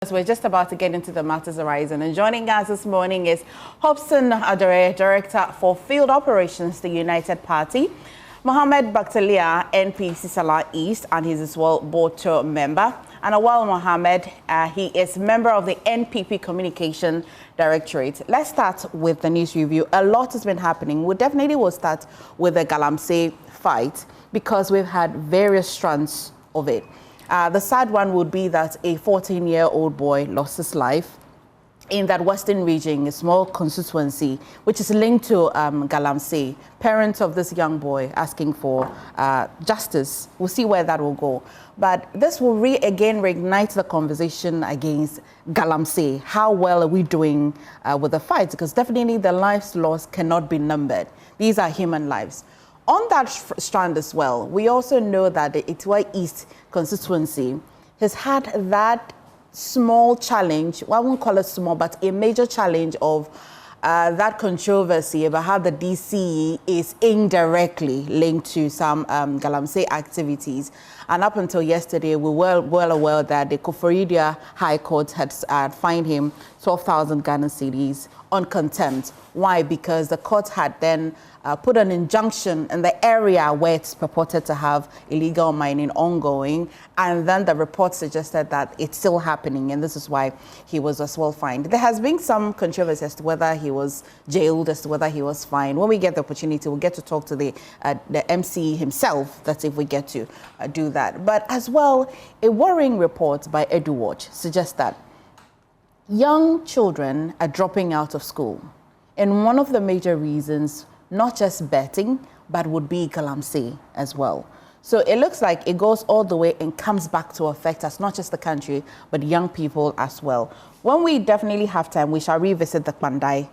because we're just about to get into the matters arising. And joining us this morning is Hobson Adore, Director for Field Operations, the United Party, Mohammed Baktalia, NPC Salah East, and he's as well board tour member. And Awal Mohammed, he is member of the NPP Communication Directorate. Let's start with the news review. A lot has been happening. We definitely will start with the Galamsey fight because we've had various strands of it. The sad one would be that a 14-year-old boy lost his life in that western region, a small constituency, which is linked to Galamsey. Parents of this young boy asking for justice. We'll see where that will go. But this will again reignite the conversation against Galamsey. How well are we doing with the fight? Because definitely the lives lost cannot be numbered. These are human lives. On that strand as well, we also know that the Itwa East constituency has had that small challenge, well, I won't call it small, but a major challenge of that controversy about how the DC is indirectly linked to some Galamsey activities. And up until yesterday, we were well aware that the Koforidua High Court had fined him 12,000 Ghana cedis on contempt. Why? Because the court had then put an injunction in the area where it's purported to have illegal mining ongoing, and then the report suggested that it's still happening, and this is why he was as well fined. There has been some controversy as to whether he was jailed, as to whether he was fined. When we get the opportunity, we'll get to talk to the MC himself, that's if we get to do that. But as well, a worrying report by EduWatch suggests that young children are dropping out of school. And one of the major reasons, not just betting, but would be Galamsey as well. So it looks like it goes all the way and comes back to affect us, not just the country, but young people as well. When we definitely have time, we shall revisit the Pandai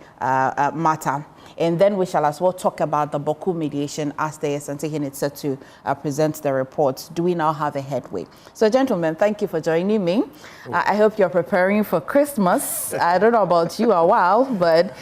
matter. And then we shall as well talk about the Boku mediation as the SNT is set to present the report. Do we now have a headway? So, gentlemen, thank you for joining me. I hope you're preparing for Christmas. I don't know about you, Awal, but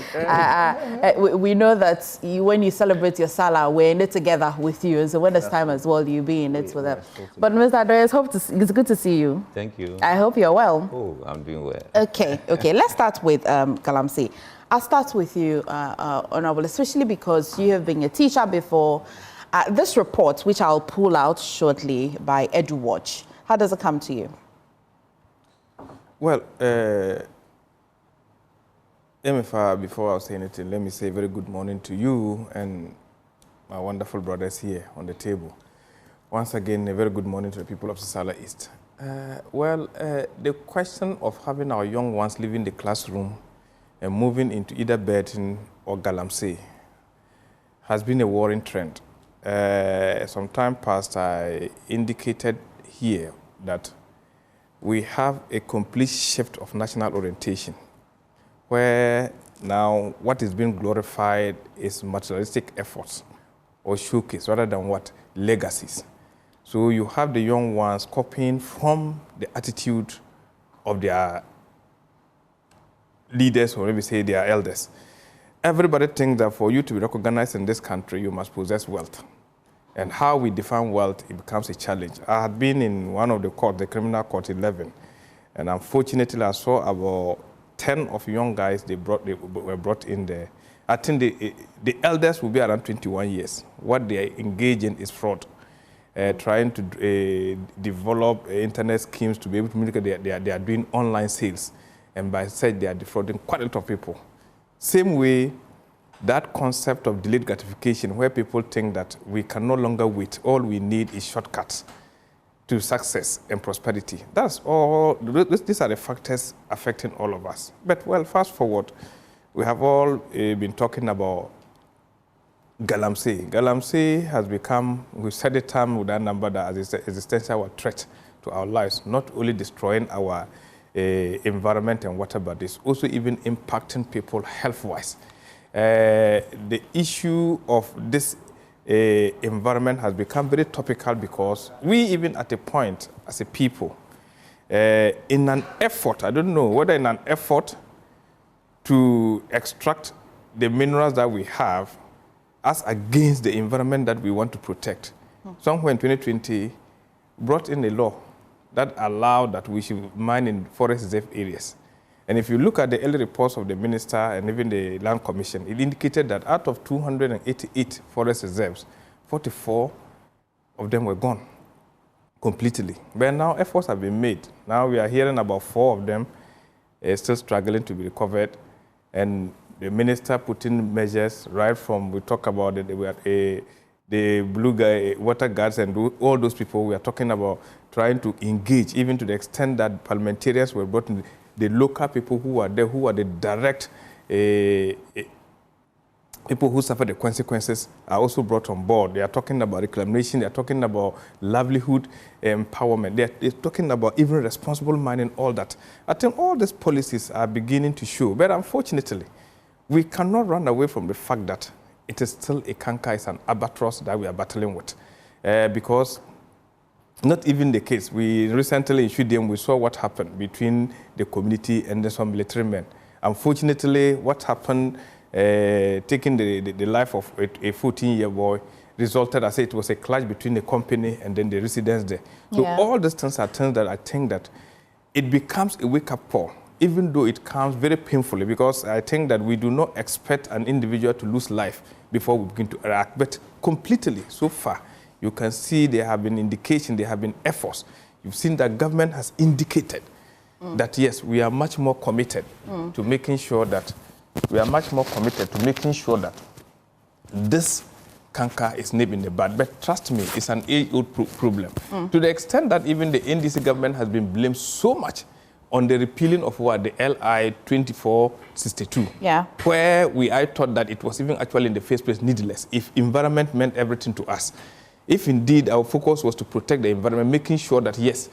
we know that when you celebrate your Salah, we're in it together with you. So when it's time as well, you'll be in it with them. But Mr. Adres, it's good to see you. Thank you. I hope you're well. Oh, I'm doing well. Okay. Let's start with Galamsey. I'll start with you, Honorable, especially because you have been a teacher before. This report, which I'll pull out shortly by EduWatch, how does it come to you? Well, before I say anything, let me say a very good morning to you and my wonderful brothers here on the table. Once again, a very good morning to the people of Salah East. The question of having our young ones leaving the classroom and moving into either betting or Galamsey has been a worrying trend. Some time past, I indicated here that we have a complete shift of national orientation, where now what is being glorified is materialistic efforts or showcase rather than what? Legacies. So you have the young ones copying from the attitude of their leaders, or maybe say their elders. Everybody thinks that for you to be recognized in this country, you must possess wealth. And how we define wealth, it becomes a challenge. I had been in one of the courts, the criminal court 11, and unfortunately I saw about 10 of young guys they were brought in there. I think the elders will be around 21 years. What they engage in is fraud. Trying to develop internet schemes to be able to communicate. They are doing online sales. And by such, they are defrauding quite a lot of people. Same way, that concept of delayed gratification, where people think that we can no longer wait, all we need is shortcuts to success and prosperity. That's all. These are the factors affecting all of us. But, well, fast forward, we have all been talking about Galamsey. Galamsey has become, we said the term with that number, that as an existential threat to our lives, not only destroying our environment and water, but it's also even impacting people health-wise. The issue of this environment has become very topical because we even at a point as a people, in an effort, I don't know whether in an effort to extract the minerals that we have as against the environment that we want to protect. Somewhere in 2020, brought in a law that allowed that we should mine in forest reserve areas. And if you look at the early reports of the minister and even the Land Commission, it indicated that out of 288 forest reserves, 44 of them were gone completely. But now efforts have been made. Now we are hearing about 4 of them still struggling to be recovered. And the minister put in measures right from, we talk about the blue guy, water guards and all those people. We are talking about trying to engage, even to the extent that parliamentarians were brought in, the local people who are there, who are the direct people who suffer the consequences are also brought on board. They are talking about reclamation, they are talking about livelihood empowerment, they're talking about even responsible mining, all that. I think all these policies are beginning to show, but unfortunately, we cannot run away from the fact that it is still a canker, it's an albatross that we are battling with. Because not even the case. We recently in Shudem, we saw what happened between the community and some military men. Unfortunately, what happened, taking the life of a 14-year boy, resulted, I say, it was a clash between the company and then the residents there. So all these things are things that I think that it becomes a wake-up call, even though it comes very painfully, because I think that we do not expect an individual to lose life before we begin to react. But completely, so far, you can see there have been indications, there have been efforts. You've seen that government has indicated that, yes, we are much more committed to making sure that this canker is nipped in the bud. But trust me, it's an age-old problem. To the extent that even the NDC government has been blamed so much on the repealing of what the LI 2462, where I thought that it was even actually in the first place needless if environment meant everything to us. If indeed our focus was to protect the environment, making sure that, yes,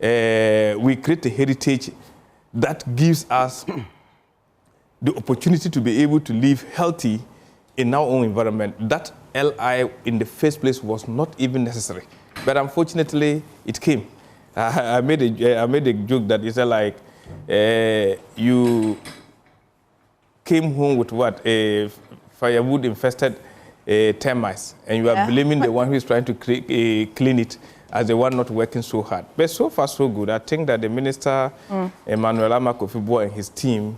we create a heritage that gives us the opportunity to be able to live healthy in our own environment, that LI in the first place was not even necessary. But unfortunately, it came. I made a joke that it's like you came home with what? A firewood-infested termites, and you are blaming the one who is trying to clean it as the one not working so hard. But so far, so good. I think that the minister, Emmanuel Amakofibo, and his team,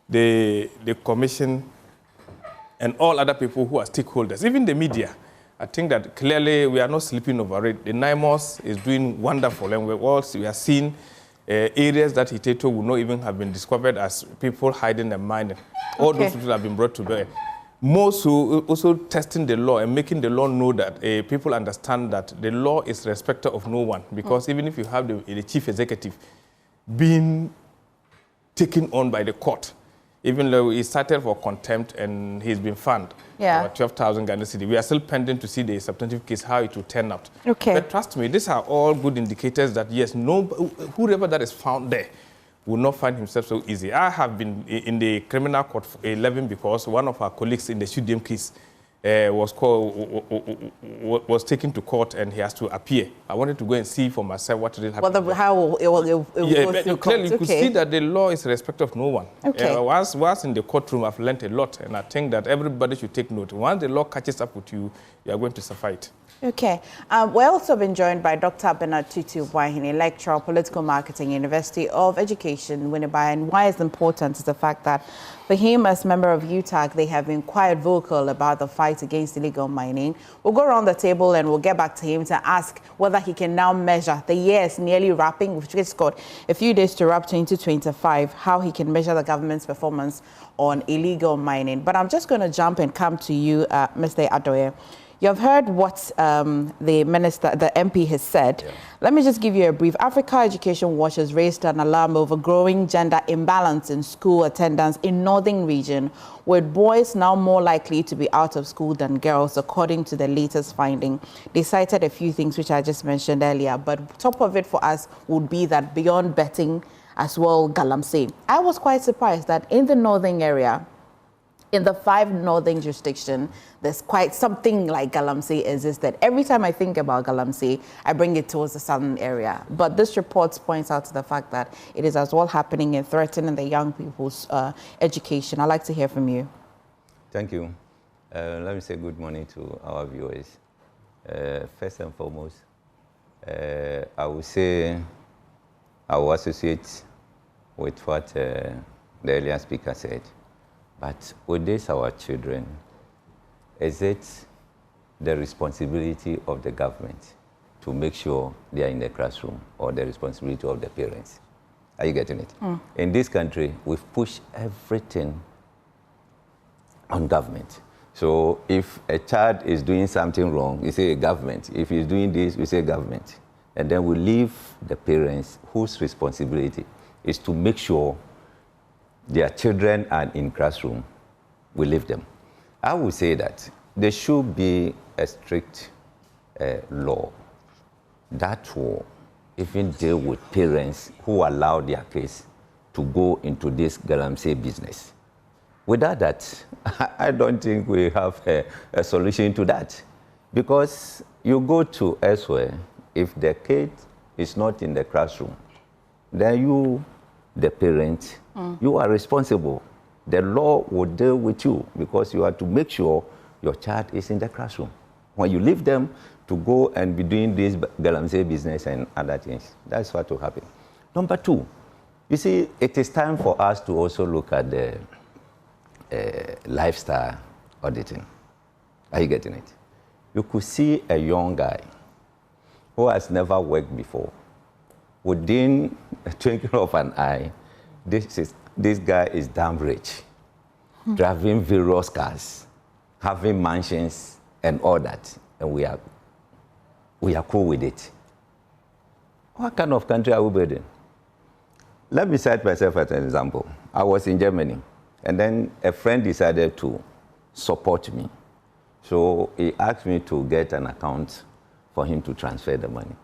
the commission, and all other people who are stakeholders, even the media, I think that clearly we are not sleeping over it. The NIMOS is doing wonderful, and we are seeing areas that hitherto would not even have been discovered as people hiding and mining. All those people have been brought to bear. More so, also testing the law and making the law know that people understand that the law is respecter of no one. Because even if you have the chief executive being taken on by the court, even though he started for contempt and he's been fined about 12,000 Ghana cedi, we are still pending to see the substantive case, how it will turn out. But trust me, these are all good indicators that, yes, whoever that is found there will not find himself so easy. I have been in the criminal court for 11 because one of our colleagues in the Shudem case was taken to court and he has to appear. I wanted to go and see for myself what really happened. Well, how it will go through clearly you could see that the law is respect of no one. Once in the courtroom, I've learned a lot, and I think that everybody should take note. Once the law catches up with you, you are going to suffer it. We're also been joined by Dr. Bernard Tutu Wahine, lecturer of political marketing, University of Education, Winneba. And why it's important is the fact that for him, as member of UTAG, they have been quite vocal about the fight against illegal mining. We'll go around the table and we'll get back to him to ask whether he can now measure the years nearly wrapping, which has got a few days to wrap 2025, how he can measure the government's performance on illegal mining. But I'm just going to jump and come to you, Mr. Adoye. You've heard what the MP has said. Let me just give you a brief. Africa Education Watch has raised an alarm over growing gender imbalance in school attendance in northern region, with boys now more likely to be out of school than girls, according to the latest finding. They cited a few things which I just mentioned earlier, but top of it for us would be that beyond betting as well, Galamsey. I was quite surprised that in the northern area, in the 5 northern jurisdictions, there's quite something like Galamsey existed. Every time I think about Galamsey, I bring it towards the southern area. But this report points out to the fact that it is as well happening and threatening the young people's education. I'd like to hear from you. Thank you. Let me say good morning to our viewers. First and foremost, I would say I will associate with what the earlier speaker said. But with this, our children, is it the responsibility of the government to make sure they are in the classroom, or the responsibility of the parents? Are you getting it? In this country, we've pushed everything on government. So if a child is doing something wrong, we say government. If he's doing this, we say government. And then we leave the parents whose responsibility is to make sure their children are in classroom. We leave them. I would say that there should be a strict law that will even deal with parents who allow their kids to go into this Galamsey business. Without that, I don't think we have a solution to that. Because you go to elsewhere, if the kid is not in the classroom, then you, the parent, you are responsible. The law will deal with you because you have to make sure your child is in the classroom. When you leave them to go and be doing this Galamsey business and other things, that's what will happen. Number two, you see, it is time for us to also look at the lifestyle auditing. Are you getting it? You could see a young guy who has never worked before. Within a twinkle of an eye, this guy is damn rich, driving various cars, having mansions and all that, and we are cool with it. What kind of country are we building? Let me cite myself as an example. I was in Germany, and then a friend decided to support me. So he asked me to get an account for him to transfer the money.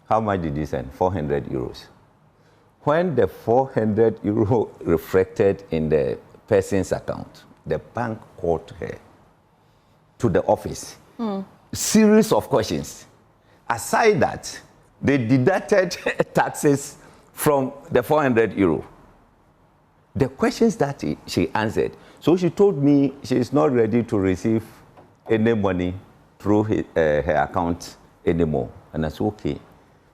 How much did he send? 400 euros. When the 400 euro reflected in the person's account, the bank called her to the office. Series of questions. Aside that, they deducted taxes from the 400 euro. The questions that she answered. So she told me she is not ready to receive any money through her account anymore. And I said, okay.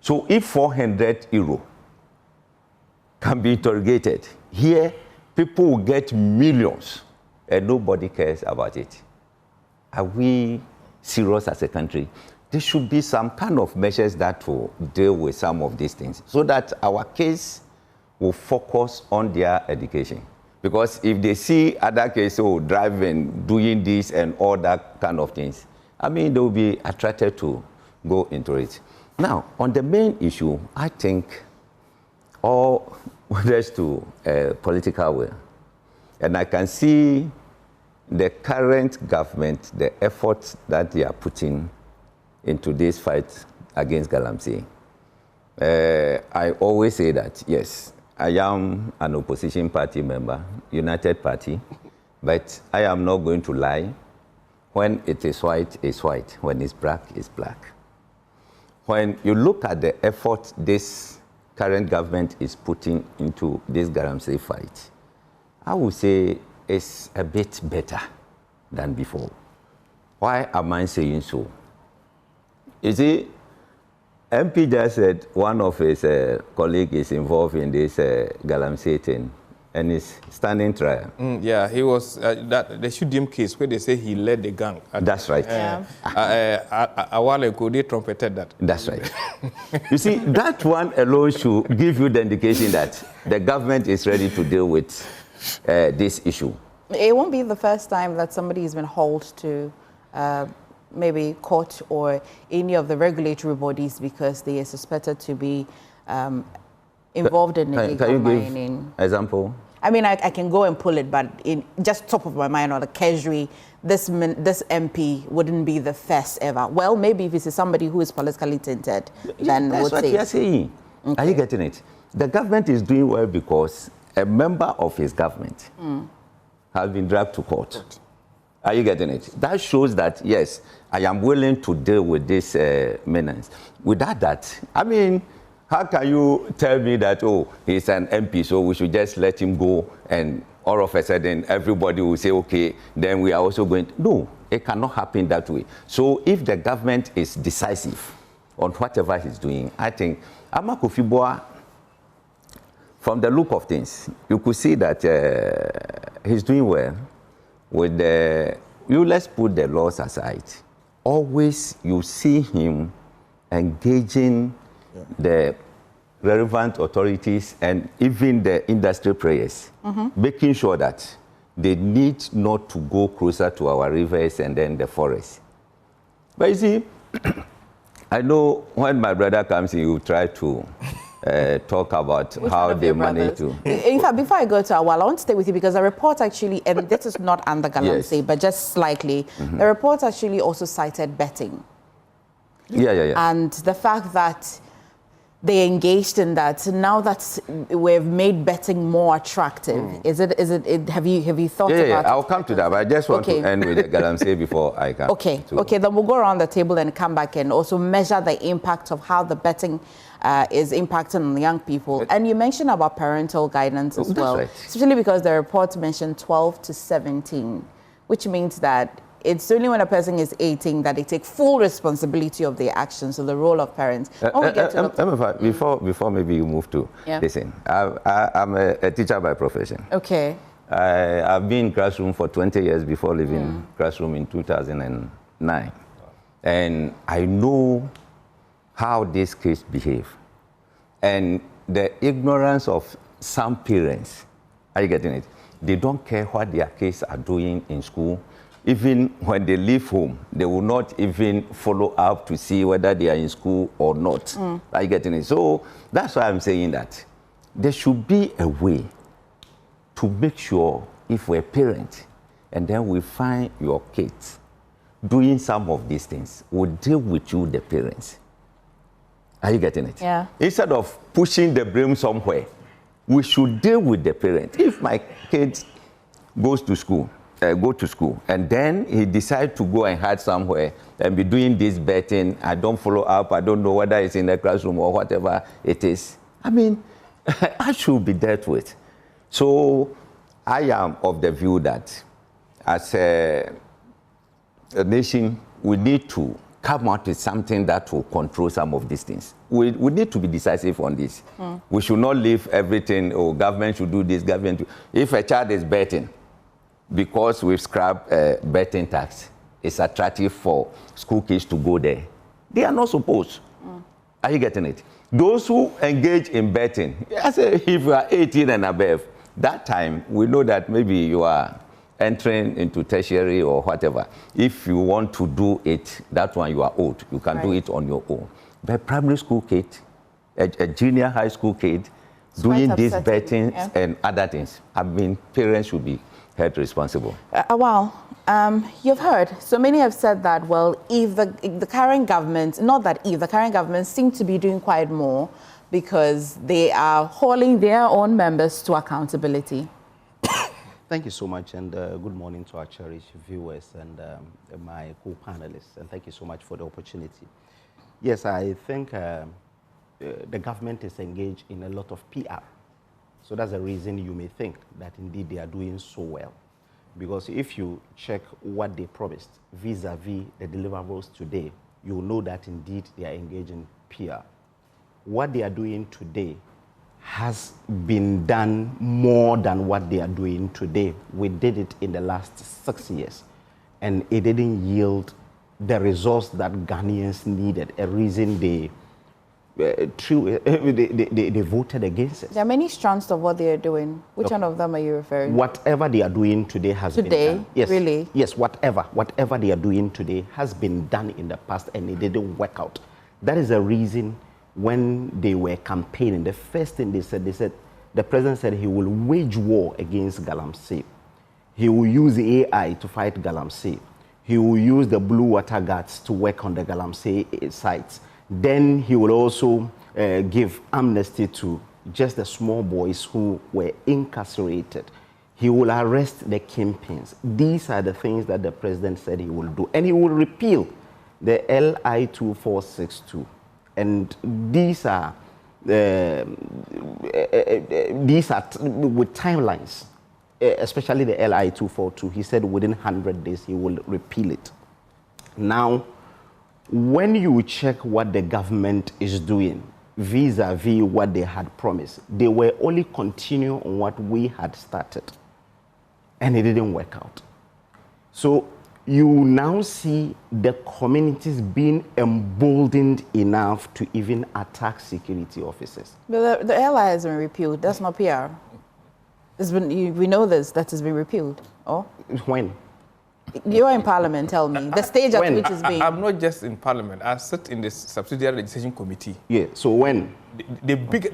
So if 400 euro can be interrogated, here people will get millions and nobody cares about it. Are we serious as a country? There should be some kind of measures that will deal with some of these things so that our kids will focus on their education. Because if they see other kids driving, doing this and all that kind of things, I mean, they will be attracted to go into it. Now, on the main issue, I think all there's to political will. And I can see the current government, the efforts that they are putting into this fight against Galamsey. I always say that, yes, I am an opposition party member, United Party, but I am not going to lie. When it is white, it's white. When it's black, it's black. When you look at the effort this current government is putting into this Galamsey fight, I would say it's a bit better than before. Why am I saying so? You see, MP just said one of his colleagues is involved in this Galamsey thing, and is standing trial. Yeah, he was, the Shudim case where they say he led the gang. That's right. A while ago, they trumpeted that. That's right. You see, that one alone should give you the indication that the government is ready to deal with this issue. It won't be the first time that somebody has been hauled to maybe court or any of the regulatory bodies because they are suspected to be involved in illegal mining. Can you give example? I mean, I can go and pull it, but in just top of my mind or the casually, this MP wouldn't be the first ever. Well, maybe if it's somebody who is politically tinted, then that's what we are saying. Okay. Are you getting it? The government is doing well because a member of his government has been dragged to court. Are you getting it? That shows that, yes, I am willing to deal with this menace. Without that, I mean, how can you tell me that, oh, he's an MP, so we should just let him go, and all of a sudden everybody will say, okay, then we are also going to... No, it cannot happen that way. So if the government is decisive on whatever he's doing, I think Ama Kofi Boa from the look of things, you could see that he's doing well with the, let's put the laws aside. Always you see him engaging the relevant authorities and even the industry players, making sure that they need not to go closer to our rivers and then the forests. But you see, I know when my brother comes in, you try to talk about how they manage to. In fact, before I go to Awal, I want to stay with you because the report actually, and this is not under Galamsey, but just slightly, the report actually also cited betting. Yeah. And the fact that they engaged in that. Now that we've made betting more attractive, have you thought about it? Yeah, I'll come to that, but I just want to end with the Galamsey before I come. Okay, then we'll go around the table and come back and also measure the impact of how the betting is impacting on young people. And you mentioned about parental guidance as well, right. Especially because the report mentioned 12 to 17, which means that it's only when a person is 18 that they take full responsibility of their actions, so the role of parents. Before maybe you move to listen, I'm a teacher by profession. Okay. I've been in classroom for 20 years before leaving classroom in 2009. And I know how these kids behave. And the ignorance of some parents, are you getting it? They don't care what their kids are doing in school. Even when they leave home, they will not even follow up to see whether they are in school or not. Are you getting it? So that's why I'm saying that there should be a way to make sure if we're a parent and then we find your kids doing some of these things, we'll deal with you, the parents. Are you getting it? Yeah. Instead of pushing the blame somewhere, we should deal with the parent. If my kid goes to school, go to school, and then he decides to go and hide somewhere and be doing this betting, I don't follow up, I don't know whether it's in the classroom or whatever it is. I mean, I should be dealt with. So I am of the view that as a nation, we need to come out with something that will control some of these things. We need to be decisive on this. We should not leave everything, government should do this, government. If a child is betting, because we've scrapped betting tax, it's attractive for school kids to go there. They are not supposed. Are you getting it? Those who engage in betting, I say if you are 18 and above, that time we know that maybe you are entering into tertiary or whatever. If you want to do it, that one you are old. You can do it on your own. But primary school kid, a junior high school kid, doing these betting and other things, I mean, parents should be held responsible. Awal, you've heard, so many have said that, well, if the current government, not that if, the current government seem to be doing quite more because they are hauling their own members to accountability. Thank you so much, and good morning to our cherished viewers and my co-panelists, and thank you so much for the opportunity. Yes, I think the government is engaged in a lot of PR. So that's the reason you may think that indeed they are doing so well. Because if you check what they promised vis-a-vis the deliverables today, you'll know that indeed they are engaged in PR. What they are doing today has been done more than what they are doing today. We did it in the last 6 years, and it didn't yield the results that Ghanaians needed, a reason they voted against it. There are many strands of what they are doing. Which one of them are you referring to? Whatever they are doing today has been done. Yes, really? Yes, whatever they are doing today has been done in the past, and it didn't work out. That is the reason when they were campaigning, the first thing they said, the president said he will wage war against Galamsey. He will use AI to fight Galamsey. He will use the blue water guards to work on the Galamsey sites. Then he will also give amnesty to just the small boys who were incarcerated. He will arrest the kingpins. These are the things that the president said he will do. And he will repeal the LI 2462. And these are with timelines, especially the LI 242. He said within 100 days he will repeal it. Now, when you check what the government is doing, vis-a-vis what they had promised. They were only continuing on what we had started. And it didn't work out. So you now see the communities being emboldened enough to even attack security officers. But the LI has been repealed. That's not PR. It's been, we know this, that has been repealed. Oh? When? You're in Parliament, tell me. The stage at When? which is being... I'm not just in Parliament. I sit in the Subsidiary Legislation Committee. Yeah, so when? The point,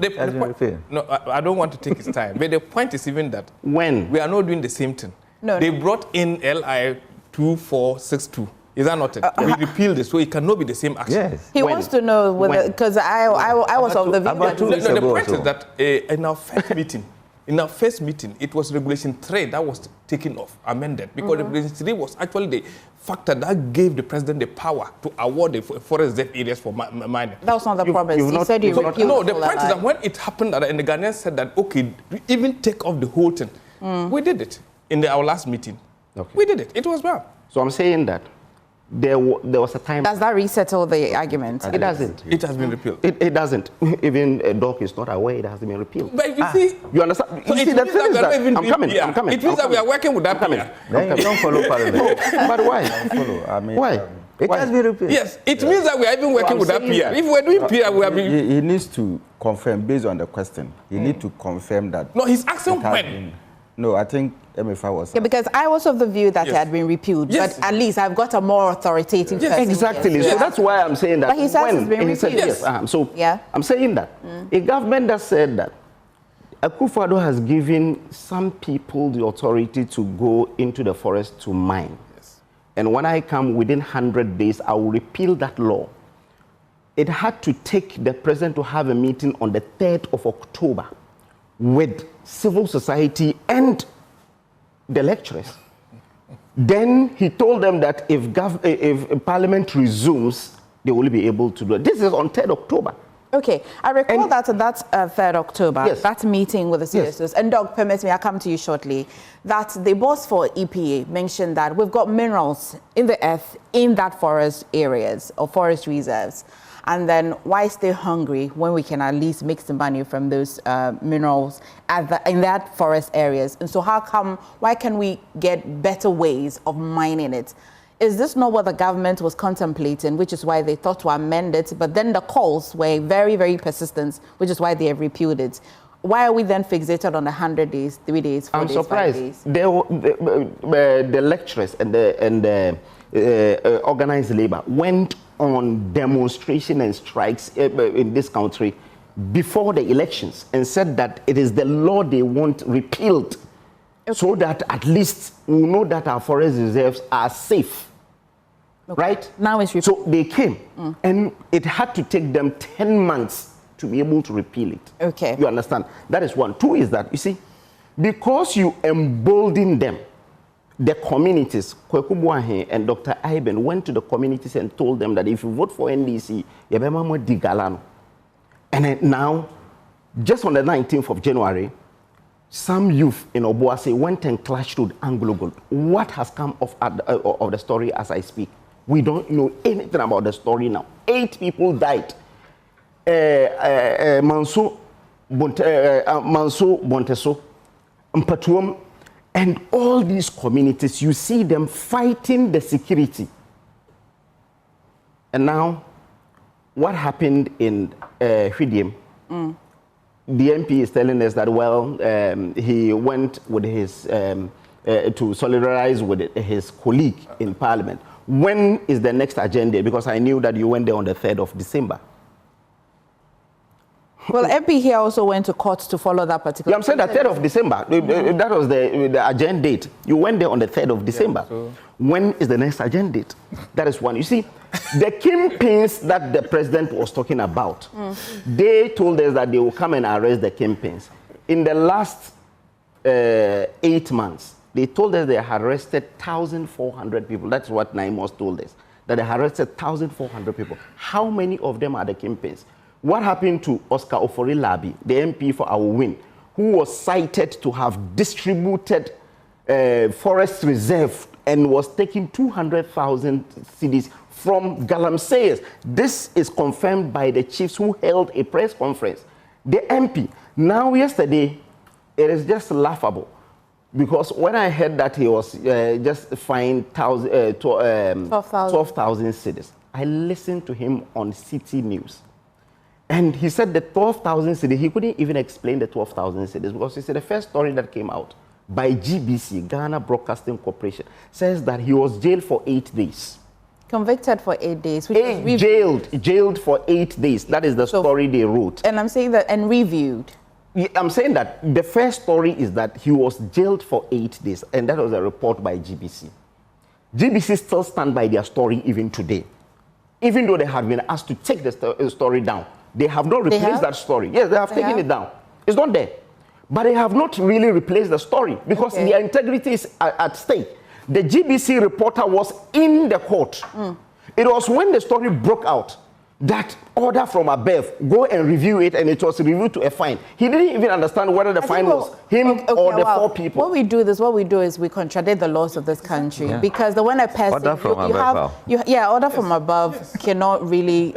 no, I don't want to take his time. But the point is even that... When? We are not doing the same thing. No, they brought in LI 2462. Is that not it? We repealed it, so it cannot be the same action. Yes. He wants to know whether... Because I was of the view that... The point is that in our first meeting, it was Regulation 3 that was taken off, amended, because Regulation 3 was actually the factor that gave the president the power to award the forest reserve areas for mining. That was not the promise. You said you repealed. No, the point is that when it happened, and the Ghanaians said that, okay, even take off the whole thing, we did it in our last meeting. Okay. We did it. It was well. So I'm saying that there was a time... Does that resettle the argument? It doesn't. It has been repealed. It doesn't. Even Doc is not aware it has been repealed. But you see... You understand? So You see, the thing is that... I'm coming. It means that we are working with that coming. Then you don't follow Parliament. But why? Follow. I mean, Why? It has been repealed. Yes, it means that we are even working with that PR. If we're doing PR, we are being... He needs to confirm, based on the question, he needs to confirm that... No, he's asking when. Been, no, I think MFI was... Yeah, because I was of the view that it had been repealed, Yes. but at least I've got a more authoritative person. Exactly. Yes. So that's why I'm saying that. But he says it's been and he said repealed. yes. So Yeah. I'm saying that a government that said that Akufo-Addo has given some people the authority to go into the forest to mine. Yes. And when I come within 100 days, I will repeal that law. It had to take the president to have a meeting on the 3rd of October with civil society and the lecturers. Then he told them that if Parliament resumes, they will be able to do it. This is on 3rd October. Okay, I recall that 3rd October, Yes. that meeting with the Yes. CSOs, and Doug, permit me, I'll come to you shortly, that the boss for EPA mentioned that we've got minerals in the earth in that forest areas or forest reserves. And then why stay hungry when we can at least make some money from those minerals in that forest areas? And so why can we get better ways of mining it? Is this not what the government was contemplating, which is why they thought to amend it, but then the calls were very, very persistent, which is why they have repealed it? Why are we then fixated on 100 days, 3 days, 4 days, 5 days? I'm surprised. The lecturers and the organized labor went on demonstration and strikes in this country before the elections and said that it is the law they want repealed, so that at least we know that our forest reserves are safe. Right? Now it's repealed. So they came, and it had to take them 10 months to be able to repeal it. Okay. You understand? That is one. Two is that, you see, because you embolden them, the communities, Kweku Boahen and Dr. Iben went to the communities and told them that if you vote for NDC, you will be Galano. And then now, just on the 19th of January, some youth in Obuasi went and clashed with Anglo Gold. What has come of the story as I speak? We don't know anything about the story now. 8 people died. Manso Bonteso, Mpatuom, and all these communities, you see them fighting the security. And now, what happened in Hwidiem? The MP is telling us that, well, he went with his, to solidarize with his colleague in Parliament. When is the next agenda? Because I knew that you went there on the 3rd of December. Well, MP here also went to court to follow that particular... Yeah, I'm saying the 3rd of December. That was the agenda date. You went there on the 3rd of December. Yeah, so when is the next agenda date? That is one. You see, the kingpins that the president was talking about, they told us that they will come and arrest the kingpins. In the last 8 months, they told us they had arrested 1,400 people. That's what Naimos told us, that they had arrested 1,400 people. How many of them are the kingpins? What happened to Oscar Ofori-Labi, the MP for Our Win, who was cited to have distributed forest reserve and was taking 200,000 cedis from Galamsey. This is confirmed by the chiefs who held a press conference. The MP. Now, yesterday, it is just laughable. Because when I heard that he was just fined 12,000 cedis, I listened to him on City News. And he said the 12,000 cedis, he couldn't even explain the 12,000 cedis because he said the first story that came out by GBC, Ghana Broadcasting Corporation, says that he was jailed for 8 days. Convicted for 8 days. Which was jailed for 8 days. That is the story they wrote. And I'm saying that, and reviewed. I'm saying that the first story is that he was jailed for 8 days, and that was a report by GBC. GBC still stand by their story even today. Even though they have been asked to take the story down, they have not replaced that story. Yes, they have taken it down. It's not there. But they have not really replaced the story because their integrity is at stake. The GBC reporter was in the court. It was when the story broke out that order from above, go and review it, and it was reviewed to a fine. He didn't even understand whether the fine was him or the 4 people. What we do is we contradict the laws of this country because when a person order from above order from above cannot really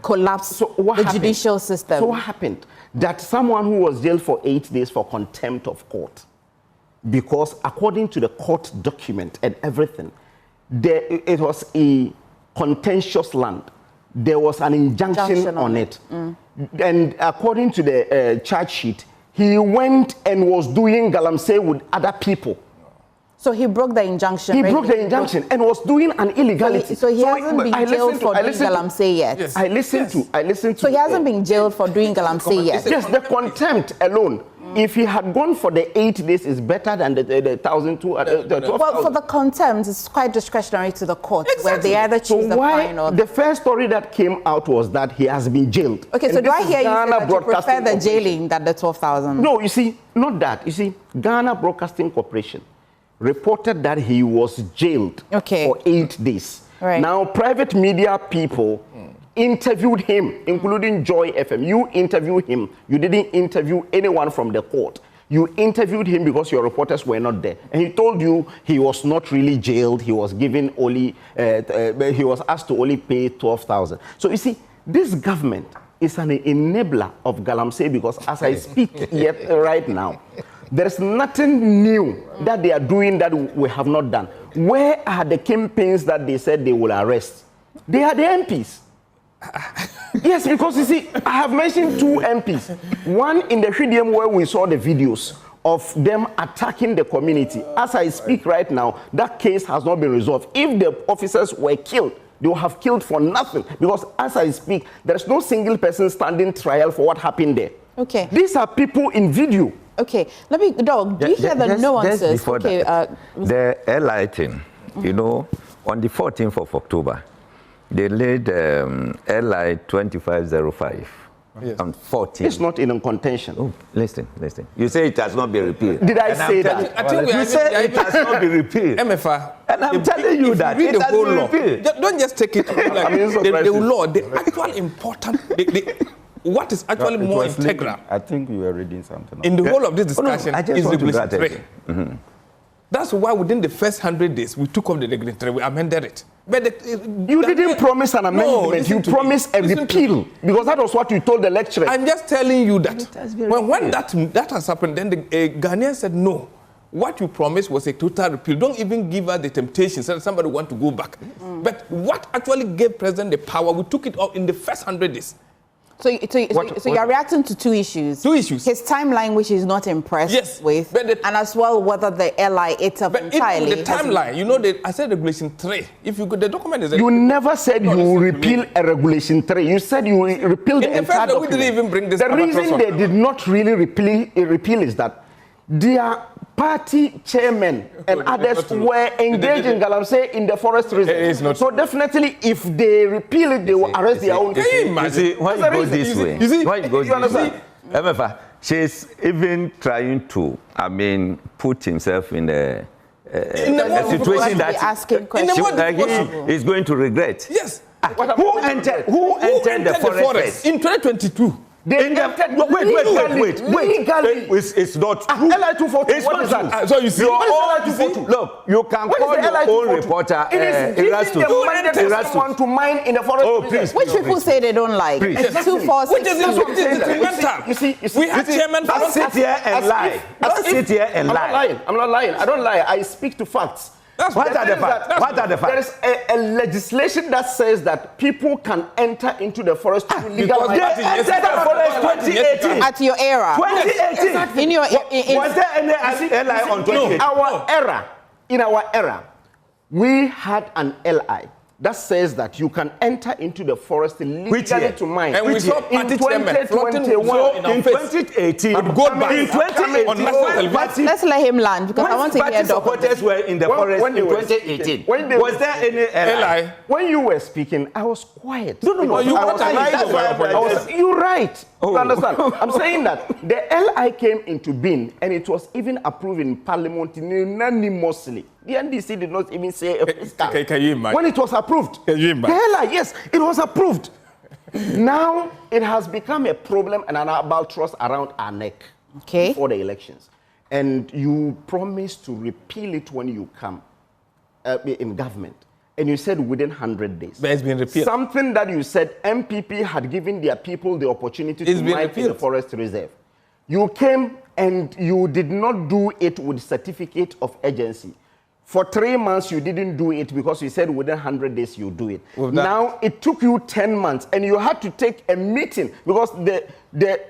collapse the judicial system. So what happened? That someone who was jailed for 8 days for contempt of court, because according to the court document and everything, it was a contentious land. There was an injunction on it. And according to the charge sheet, he went and was doing Galamsey with other people. So he broke the injunction. He broke the injunction and was doing an illegality. So he hasn't been jailed for doing Galamsey yet. Yes. I listened to. So he hasn't been jailed for doing Galamsey yet. Yes, the contempt alone. If he had gone for the 8 days, is better than the 1,200. Well, for the contempt, it's quite discretionary to the court, where they either choose the fine or the first story that came out was that he has been jailed. Okay, so do I hear you say that you prefer the jailing than the 12,000? No, you see, not that. You see, Ghana Broadcasting Corporation reported that he was jailed for 8 days. Right. Now, private media people interviewed him, including Joy FM. You interviewed him. You didn't interview anyone from the court. You interviewed him because your reporters were not there. And he told you he was not really jailed. He was given only, he was asked to only pay 12,000. So you see, this government is an enabler of Galamsey because as I speak right now, there's nothing new that they are doing that we have not done. Where are the campaigns that they said they will arrest? They are the MPs. Yes, because you see, I have mentioned 2 MPs. One in the Hwidium where we saw the videos of them attacking the community. As I speak right now, that case has not been resolved. If the officers were killed, they will have killed for nothing. Because as I speak, there's no single person standing trial for what happened there. Okay. These are people in video. Okay, let me, Dog, do you hear the nuances? Just before that, the airline thing, you know, on the 14th of October, they laid airline 2505 on 14. It's not in contention. Oh, listen. You say it has not been repealed. Did I say that? I think you say it has not been repealed. MFA. And I'm telling you that read it the has whole been law. repealed. Don't just take it like the law, the actual important, what is actually more integral. I think you were reading something. In the whole of this discussion is Regulation 3. That's why within the first 100 days, we took off the Regulation 3, we amended it. But you didn't promise an amendment, you promised a repeal. Because that was what you told the lecturer. I'm just telling you that when that has happened, then the Ghanaians said, no, what you promised was a total repeal. Don't even give us the temptation that somebody want to go back. But what actually gave President the power, we took it off in the first 100 days. So you're reacting to 2 issues. 2 issues. His timeline, which he's not impressed with, and as well whether the airline itself entirely. The timeline, you know, I said Regulation 3. If you go, the document is. You never said you will repeal a Regulation 3. You said you will repeal the entire document. We didn't even bring this. The reason they did not really repeal is that their party chairmen and others were engaged in Galamsey in the forest reserve. So definitely, if they repeal it, they will arrest their own. You see, why it goes this way? You see, why it goes this way? MFA, she's even trying to, put himself in a situation that he is going to regret. Yes. Who entered the forest in 2022? They entered Wait. legally. It's not true. LI 240. It's What not is true. that? So you see, What is LI you see? 240? Look, you can What is call the your LI own 240? reporter. It is giving them mandate for someone to mine in the forest. Oh, please. Which people say they don't like. Please. It's 246. Which is not what is detrimental. You see, We have chairman for Don't sit here and lie. Don't sit here and I'm not lie. lying. I'm not lying. I don't lie. I speak to facts. What are the facts? What are the There facts? is a legislation that says that people can enter into the forest to because legalize. They entered the forest 2018. At your era. 2018. In your Was there any LI on 2018? In our era, we had an LI that says that you can enter into the forest Which year? legally to mine. And we saw in party chairman flaunting 2021. in our In face. 2018, With gold bars. in 2018, On national television. party- let's let him land because I want to party hear Dr. supporters were in the When- forest when they in were 2018. when they Was were- there any LI? LI. When you were speaking, I was quiet. No. you I were was lying right. over your politics. You're right. Oh. You understand? I'm saying that the LI came into being and it was even approved in Parliament unanimously. The NDC did not even say a Can you imagine? when it was approved. Can you imagine? The LI, yes, it was approved. Now it has become a problem and an albatross around our neck Okay. for the elections. And you promised to repeal it when you come in government. And you said within 100 days. But it's been repealed. Something that you said MPP had given their people the opportunity It's to been mine in the repealed. forest reserve. You came and you did not do it with certificate of agency. For 3 months, you didn't do it because you said within 100 days you do it. With that- Now, it took you 10 months and you had to take a meeting because the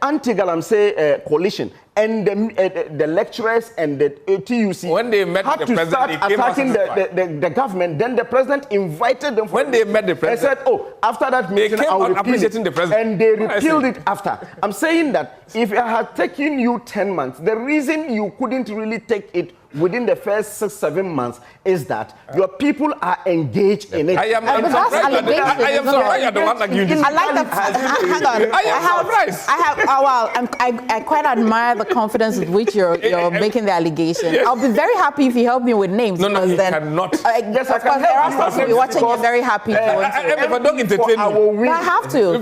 anti-Galamsey coalition and the lecturers and the TUC When they met had the to president, start they came out attacking satisfied. the government. Then the president invited them. When they met the president, they said, "Oh, after that meeting, came I'll out repeal appreciating it." the president. And they What I repealed say? it after. I'm saying that if it had taken you 10 months, the reason you couldn't really take it within the first 6-7 months is that your people are engaged in it. I am But that's surprised. allegation, I am isn't it? surprised you're the one arguing this. I like the. Hang on. I am surprised. I quite admire the confidence with which you're making the allegation. Yes. I'll be very happy if you help me with names. No, because he then, cannot. Yes, I of can course, help you. Erasmus will be watching you very happy if you want to. If I don't entertain For our you. win. But I have to.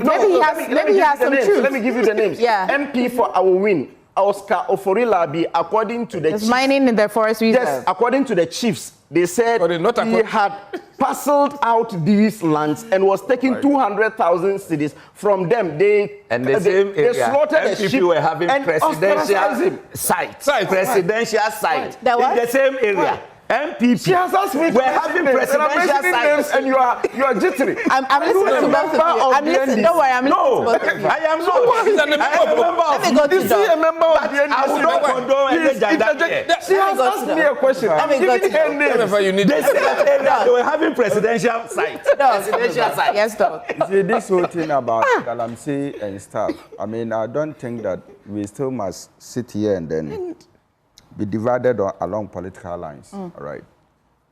Maybe he has some truth. Let me give you the names. Yeah. MP for our win, Oscar Oforilabi, according to the It's chiefs. mining in the forest reserve. Yes, according to the chiefs, they said But not he had parceled out these lands and was taking 200,000 cedis from them. They And the same they area, slaughtered the sheep MPP were having and ostracized presidential him. site. Presidential site. The what? In the same area. MPP. She has asked me to We're mention having names, and I'm presidential mentioning names sites. and you are jittery. I'm listening to both of you. I'm listening. Don't worry. I'm listening to No, both of you. I am not. He's a member I am a member Let of me go to Is he a Doc. member of the I will not NDC? condone any Please gender interject. here. She has go to asked Doc. me a question. Let I'm me go giving to her Doc. names. Whatever you need. The same area, they were having presidential site. Presidential site. Yes, Doc. Ah. See, this whole thing about Galamsey and stuff, I mean, I don't think that we still must sit here and then be divided along political lines, all right?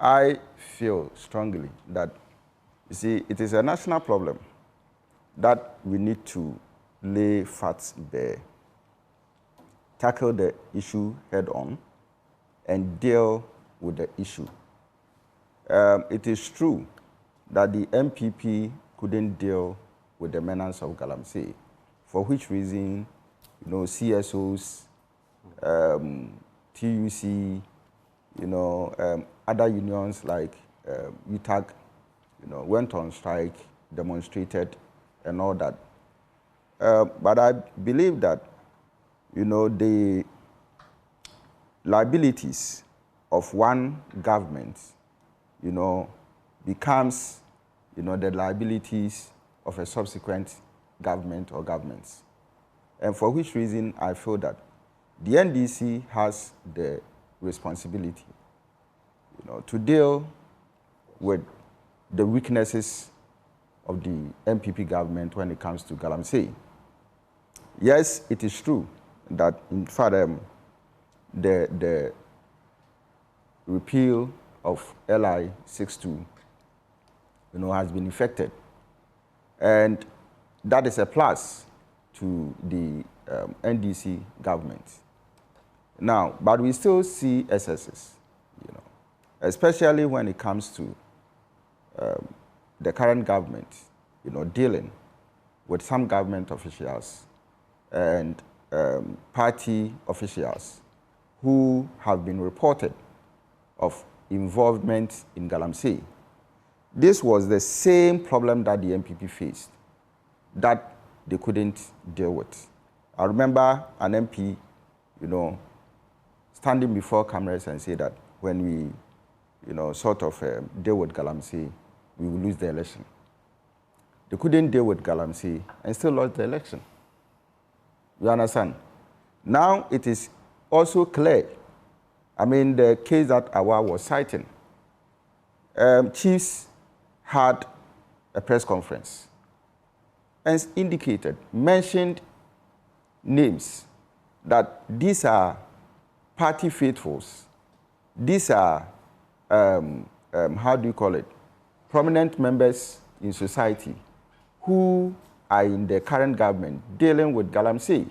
I feel strongly that, you see, it is a national problem that we need to lay facts bare, tackle the issue head on, and deal with the issue. It is true that the MPP couldn't deal with the menace of Galamsey, for which reason, you know, CSOs, TUC, you know, other unions like UTAG, you know, went on strike, demonstrated, and all that. But I believe that, you know, the liabilities of one government, you know, becomes, you know, the liabilities of a subsequent government or governments. And for which reason I feel that the NDC has the responsibility, you know, to deal with the weaknesses of the MPP government when it comes to Galamsey. Yes, it is true that, in fact, the repeal of LI 62, you know, has been effected, and that is a plus to the NDC government. Now, but we still see excesses, you know, especially when it comes to the current government, you know, dealing with some government officials and party officials who have been reported of involvement in Galamsey. This was the same problem that the MPP faced, that they couldn't deal with. I remember an MP, standing before cameras and say that when we, sort of deal with Galamsey, we will lose the election. They couldn't deal with Galamsey and still lost the election. You understand? Now it is also clear. I mean, the case that Awal was citing, chiefs had a press conference and mentioned names that these are party faithfuls. These are, how do you call it, prominent members in society who are in the current government dealing with Galamsey,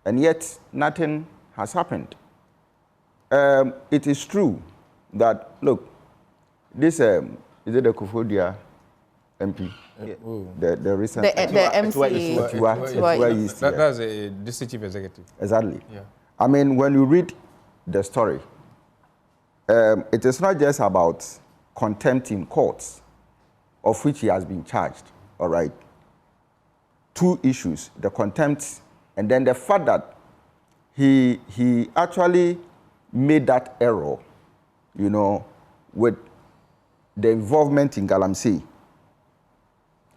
and yet nothing has happened. It is true that, look, this, is it the Kufudia MP? Yeah. The recent... The MC. That's a district chief executive. Exactly. Yeah. I mean, when you read the story, it is not just about contempt in courts, of which he has been charged, all right? Two issues, the contempt, and then the fact that he actually made that error, with the involvement in Galamsey.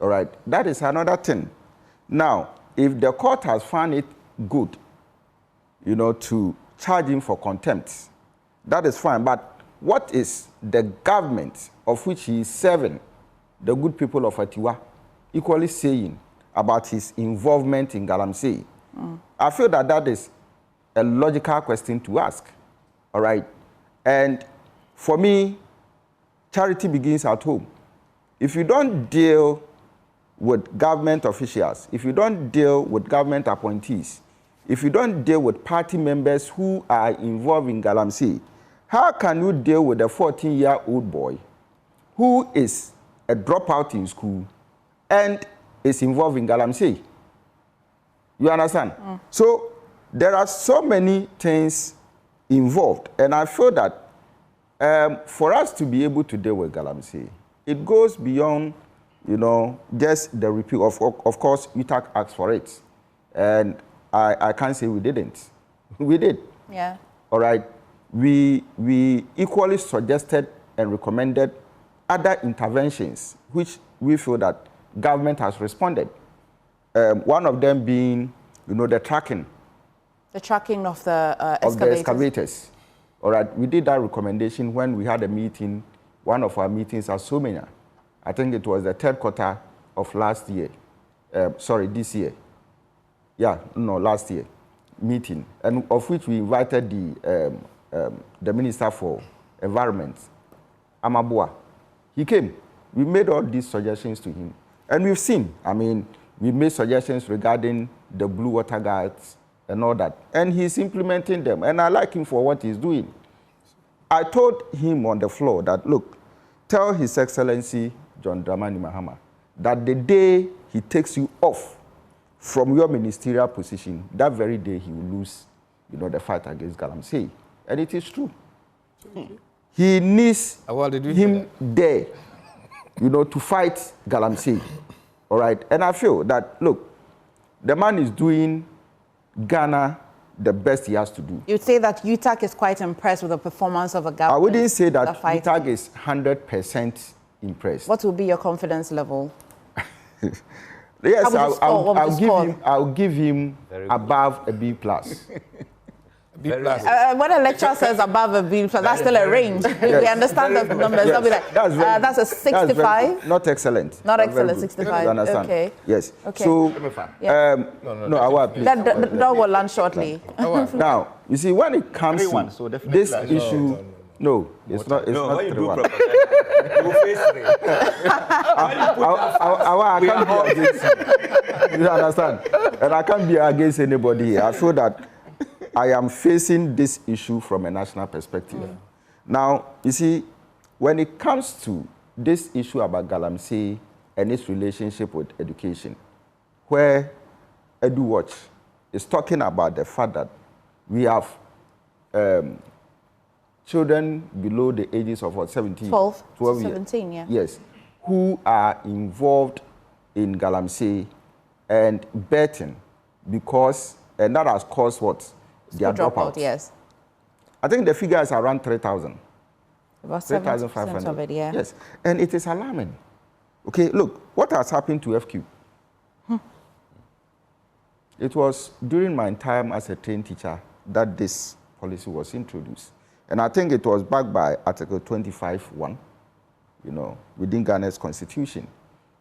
All right, that is another thing. Now, if the court has found it good, to charge him for contempt, that is fine. But what is the government of which he is serving, the good people of Atiwa, equally saying about his involvement in Galamsey? I feel that that is a logical question to ask. All right, and for me, charity begins at home. If you don't deal with government officials, if you don't deal with government appointees, if you don't deal with party members who are involved in Galamsey, how can you deal with a 14-year-old boy who is a dropout in school and is involved in Galamsey? You understand? So there are so many things involved, and I feel that for us to be able to deal with Galamsey, it goes beyond, just the repeal. Of course, UTAC asked for it, and I can't say we didn't. We did. Yeah. All right. We equally suggested and recommended other interventions, which we feel that government has responded. One of them being, the tracking. The tracking of the excavators. Of the excavators. All right, we did that recommendation when we had a meeting, one of our meetings at Somenia. I think it was the third quarter of last year. This year. Yeah, no, last year meeting, and of which we invited the Minister for Environment, Amabua. He came. We made all these suggestions to him, and we've seen. I mean, we made suggestions regarding the blue water guards and all that, and he's implementing them, and I like him for what he's doing. I told him on the floor that, look, tell His Excellency John Dramani Mahama that the day he takes you off from your ministerial position, that very day he will lose, the fight against Galamsey. And it is true. He needs him there, to fight Galamsey. All right? And I feel that, look, the man is doing Ghana the best he has to do. You'd say that UTAC is quite impressed with the performance of a government. I wouldn't say that UTAC is 100% impressed. What will be your confidence level? Yes, I'll give him above a B+. B+. When a lecturer says above a B+, that's still a range. Yes. We understand the numbers. Yes. They'll be like, that's a 65. Not excellent. Not excellent, 65. You understand? Okay. Yes. Okay. So, No, Awal, please. The dog will land shortly. Now, you see, when it comes to this issue, no, it's not 3-1. I can't be against you. You understand? And I can't be against anybody here. I feel that I am facing this issue from a national perspective. Now, you see, when it comes to this issue about Galamsey and its relationship with education, where EduWatch is talking about the fact that we have children below the ages of what, 17? 12 years. 17, yeah. Yes, who are involved in Galamsey and betting because, and that has caused what? Their dropout. Yes. I think the figure is around 3,000. About 3,500. of it, yeah. Yes, and it is alarming. Okay, look, what has happened to FQ? It was during my time as a trained teacher that this policy was introduced. And I think it was backed by Article 25(1), within Ghana's constitution,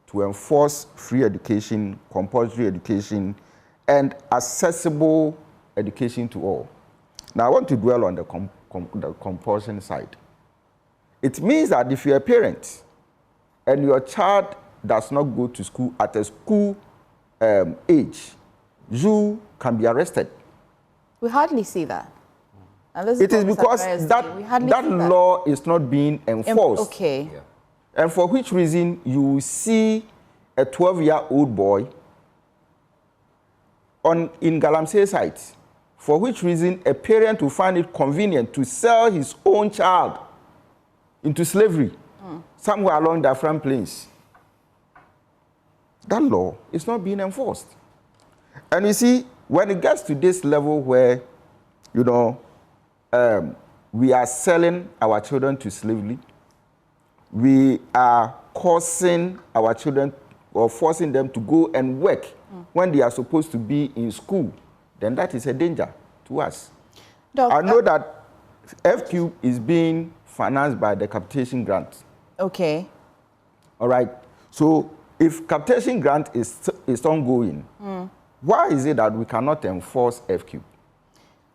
to enforce free education, compulsory education, and accessible education to all. Now, I want to dwell on the compulsion side. It means that if you're a parent and your child does not go to school at a school age, you can be arrested. We hardly see that. And this It is because that law is not being enforced. Okay. Yeah. And for which reason you see a 12-year-old boy in Galamsey site, for which reason a parent will find it convenient to sell his own child into slavery somewhere along the front plains. That law is not being enforced. And you see, when it gets to this level where, we are selling our children to slavery, we are causing our children or forcing them to go and work when they are supposed to be in school, then that is a danger to us. Doc, I know that FQ is being financed by the capitation grant. Okay. All right. So if capitation grant is ongoing, why is it that we cannot enforce FQ?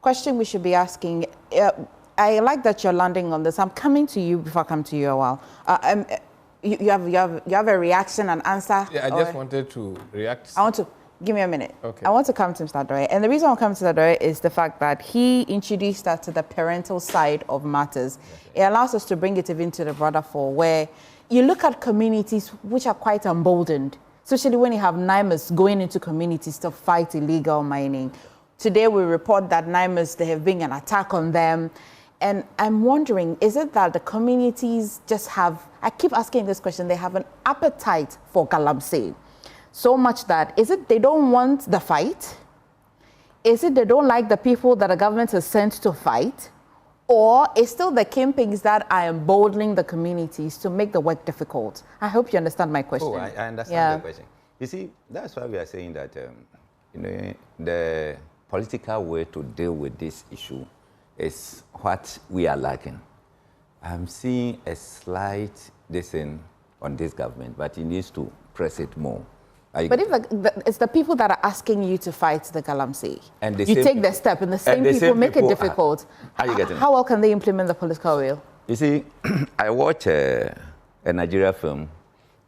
Question we should be asking. I like that you're landing on this. I'm coming to you before I come to you a while. You have a reaction and answer? Yeah, I just wanted to react. I want to, give me a minute. Okay. I want to come to Mr. Adore. And the reason I'm coming to Adore is the fact that he introduced us to the parental side of matters. It allows us to bring it even to the broader fore, where you look at communities which are quite emboldened, especially when you have NIMAs going into communities to fight illegal mining. Today we report that NIMAs, there have been an attack on them. And I'm wondering, is it that the communities just have, I keep asking this question, they have an appetite for Galamsey, so much that, is it they don't want the fight? Is it they don't like the people that the government has sent to fight? Or is still the kingpins that are emboldening the communities to make the work difficult? I hope you understand my question. Oh, I understand the question. You see, that's why we are saying that the political way to deal with this issue is what we are lacking. I'm seeing a slight dissent on this government, but it needs to press it more. But if it's the people that are asking you to fight the Galamsey, and you take the step, and the same people make it difficult, how well can they implement the political will? You see, I watch a Nigeria film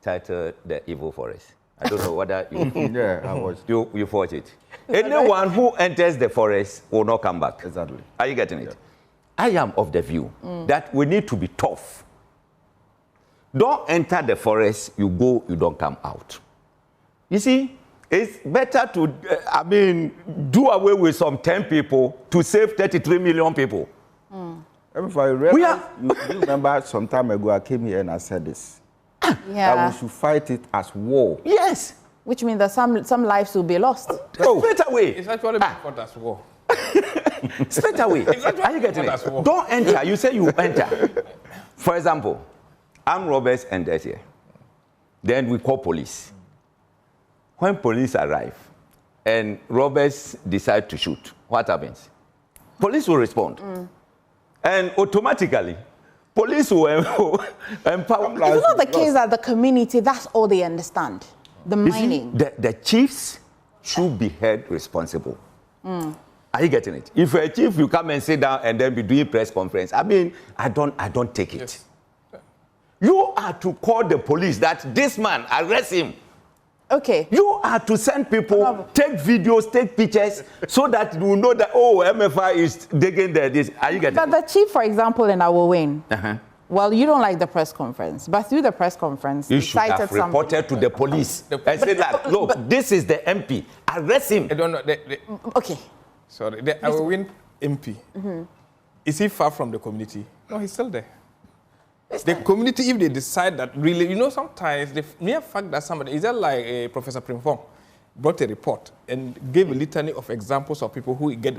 titled The Evil Forest. I don't know whether you Yeah, I watched. you watch it. Anyone who enters the forest will not come back. Exactly. Are you getting it? I am of the view that we need to be tough. Don't enter the forest, you go, you don't come out. You see, it's better to, do away with some 10 people to save 33 million people. If I realize, you remember some time ago I came here and I said this. That we should fight it as war. Yes. Which means that some lives will be lost. Straight away. It's actually being fought as war. Straight away. Are you getting it? Don't enter. You say you enter. For example, armed robbers enter here. Then we call police. When police arrive and robbers decide to shoot, what happens? Police will respond. And automatically, police will empower. It's not the case that the community, that's all they understand, the mining. You see, the chiefs should be held responsible. Are you getting it? If you're a chief, you come and sit down and then be doing press conference. I don't take it. Yes. You are to call the police that this man, arrest him. Okay. You are to send people, take videos, take pictures, so that you know that, MFI is digging this. Are you getting But it? the chief, for example, in Awal Mohammed, well, you don't like the press conference, but through the press conference, You should have reported to the police and say that, look, this is the MP, Arrest him. I don't know. Okay. Sorry. Our win MP. Is he far from the community? No, he's still there. The community, if they decide that really, sometimes the mere fact that somebody, is that like Professor Primfong brought a report and gave a litany of examples of people who get.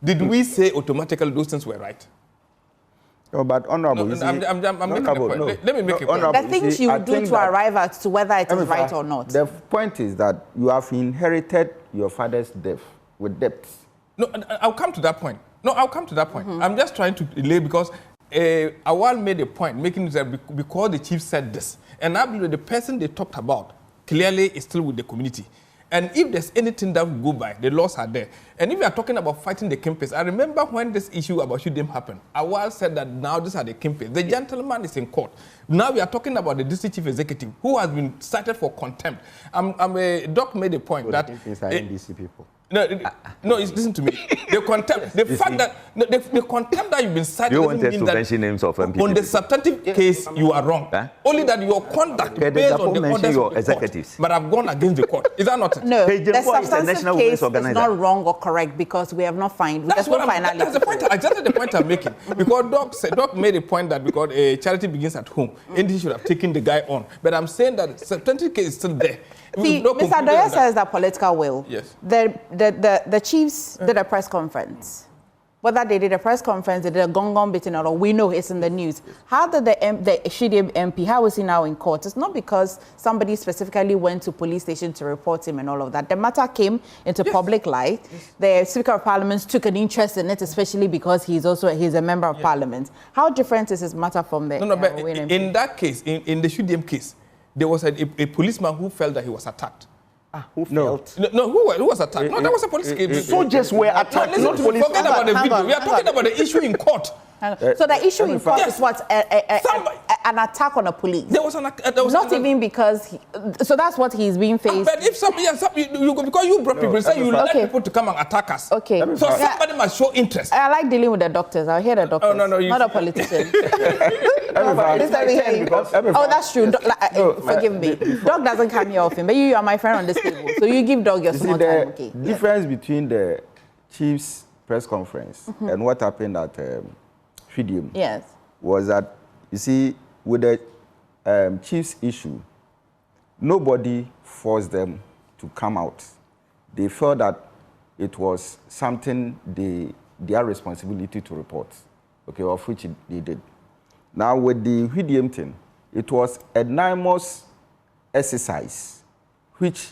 Did we say automatically those things were right? No, but honorable. No, you see, I'm making a point. no. Let me make a point. The things you do to arrive at to whether it is right or not. The point is that you have inherited your father's death with debts. No, I'll come to that point. I'm just trying to relay because Awal made a point, making it that because the chief said this, and I believe the person they talked about clearly is still with the community. And if there's anything that will go by, the laws are there. And if we are talking about fighting the kingpins, I remember when this issue about Shudem happened, Awal said that now these are the kingpins. The gentleman is in court. Now we are talking about the district chief executive who has been cited for contempt. Doc made a point that... The kingpins are NDC people. No, listen to me. The contempt, the fact that the contempt that you've been cited you doesn't want us mean to that mention names of MPs. on the substantive case you are wrong. Huh? Only that your conduct Okay, based on the mention orders your of the executives. court, but I've gone against the court. Is that not it? No, Page the 4 is the substantive National case Women's is Organizer. not wrong or correct because we have not found. That's There's what no I'm, finality. that's the point. Exactly the point I'm making. Because Doc made a point that because charity begins at home, NDC should have taken the guy on. But I'm saying that substantive case is still there. See, Mr. Doyle says that political will. Yes. The chiefs did a press conference. Whether they did a press conference, they did a gong beating or we know it's in the news. How did the Shudem MP, how is he now in court? It's not because somebody specifically went to police station to report him and all of that. The matter came into public light. The Speaker of Parliament took an interest in it, especially because he's a member of Parliament. How different is his matter from the but MP? in that case, in the Shudem case, there was a policeman who felt that he was attacked. Who felt? No, who was attacked? No, that was a police case. Soldiers were attacked, not police. Forget about the video. We are talking about the issue in court. So the issue in court Yes. is what? An attack on a police. There was Not even because so that's what he's being faced. But if because you brought people, say you let people to come and attack us. Okay. So somebody must show interest. I like dealing with the doctors. I'll hear the doctors. No, not a politician. Oh, that's true. Forgive me. Doc doesn't come here often, but you are my friend on this table. So you give Doc your small time, okay? The difference between the chief's press conference and what happened at Shudem was that, you see, with the chief's issue, nobody forced them to come out. They felt that it was something their responsibility to report, okay, of which they did. Now, with the Shudem thing, it was a anonymous exercise which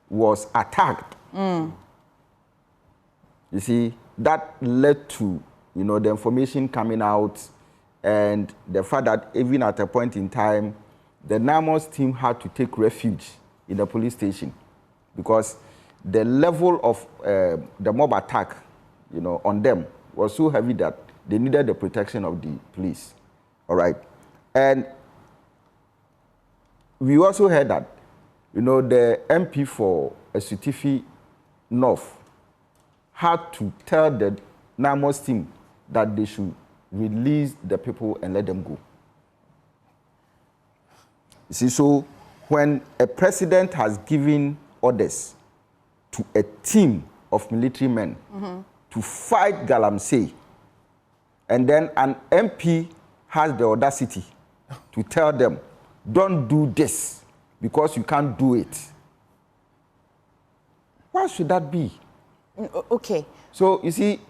was attacked. You see, that led to, the information coming out and the fact that even at a point in time, the anonymous team had to take refuge in the police station because the level of the mob attack, on them was so heavy that they needed the protection of the police. All right. And we also heard that, the MP for Esutifi North had to tell the anonymous team that they should release the people and let them go. You see, so when a president has given orders to a team of military men to fight Galamsey, and then an MP has the audacity to tell them, don't do this because you can't do it. Why should that be? Okay. So, you see,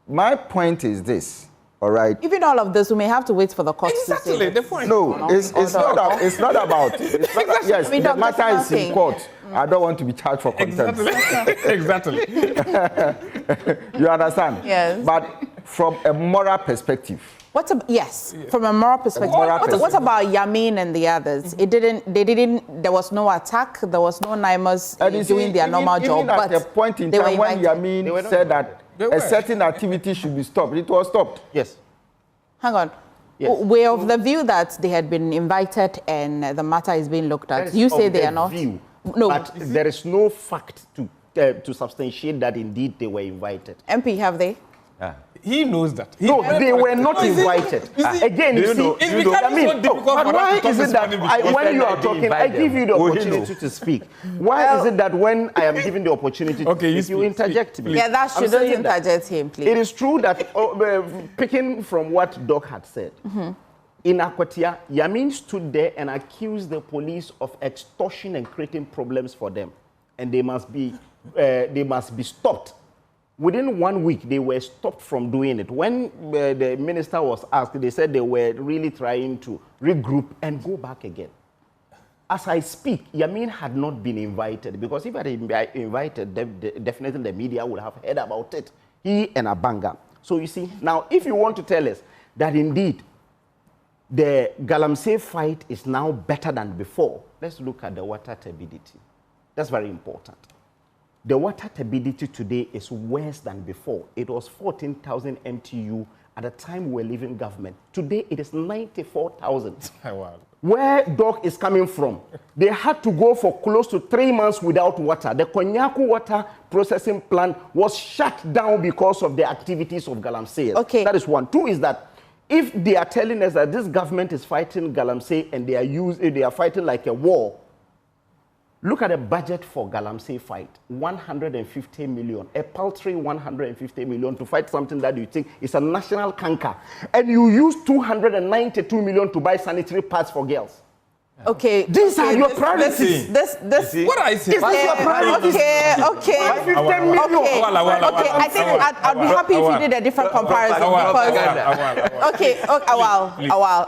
my point is this, all right? Even all of this, we may have to wait for the court to say. Exactly, the point. No, it's not about. Yes, I mean, the Dr. matter is in Smakin. court. I don't want to be charged for contempt. Exactly. You understand? Yes. But from a moral perspective, from a moral perspective. What about Yamin and the others? There was no attack, there was no anonymous doing their normal job. Even at a point in time when Yamin said that a certain activity should be stopped, it was stopped. Yes. Hang on. Yes. We're of the view that they had been invited and the matter is being looked at. You say they are not? View, No. But there is no fact to substantiate that indeed they were invited. MP, have they? He knows that. No, they were not invited. Again, you see, I mean, but why is it that when you are talking, I give you the opportunity to speak? Why is it that when I am given the opportunity to speak, you interject me? Yeah, that shouldn't interject him, please. It is true that, picking from what Doc had said, in Akwatia, Yamin stood there and accused the police of extortion and creating problems for them, and they must be stopped. Within 1 week, they were stopped from doing it. When the minister was asked, they said they were really trying to regroup and go back again. As I speak, Yamin had not been invited, because if I had been invited, definitely the media would have heard about it. He and Abanga. So you see, now if you want to tell us that indeed the Galamsey fight is now better than before, let's look at the water turbidity. That's very important. The water turbidity today is worse than before. It was 14,000 MTU at the time we were leaving government. Today it is 94,000. Wow. Where Doc is coming from, they had to go for close to 3 months without water. The Konyaku water processing plant was shut down because of the activities of Galamsey. Okay. That is one. Two is that if they are telling us that this government is fighting Galamsey and they are fighting like a war, look at the budget for Galamsey fight, 150 million, a paltry 150 million to fight something that you think is a national canker. And you use 292 million to buy sanitary pads for girls. Okay. These are your priorities. This. What I say? Is this your priorities? Okay. 150 million. Okay. I think I'd be happy if you did a different comparison because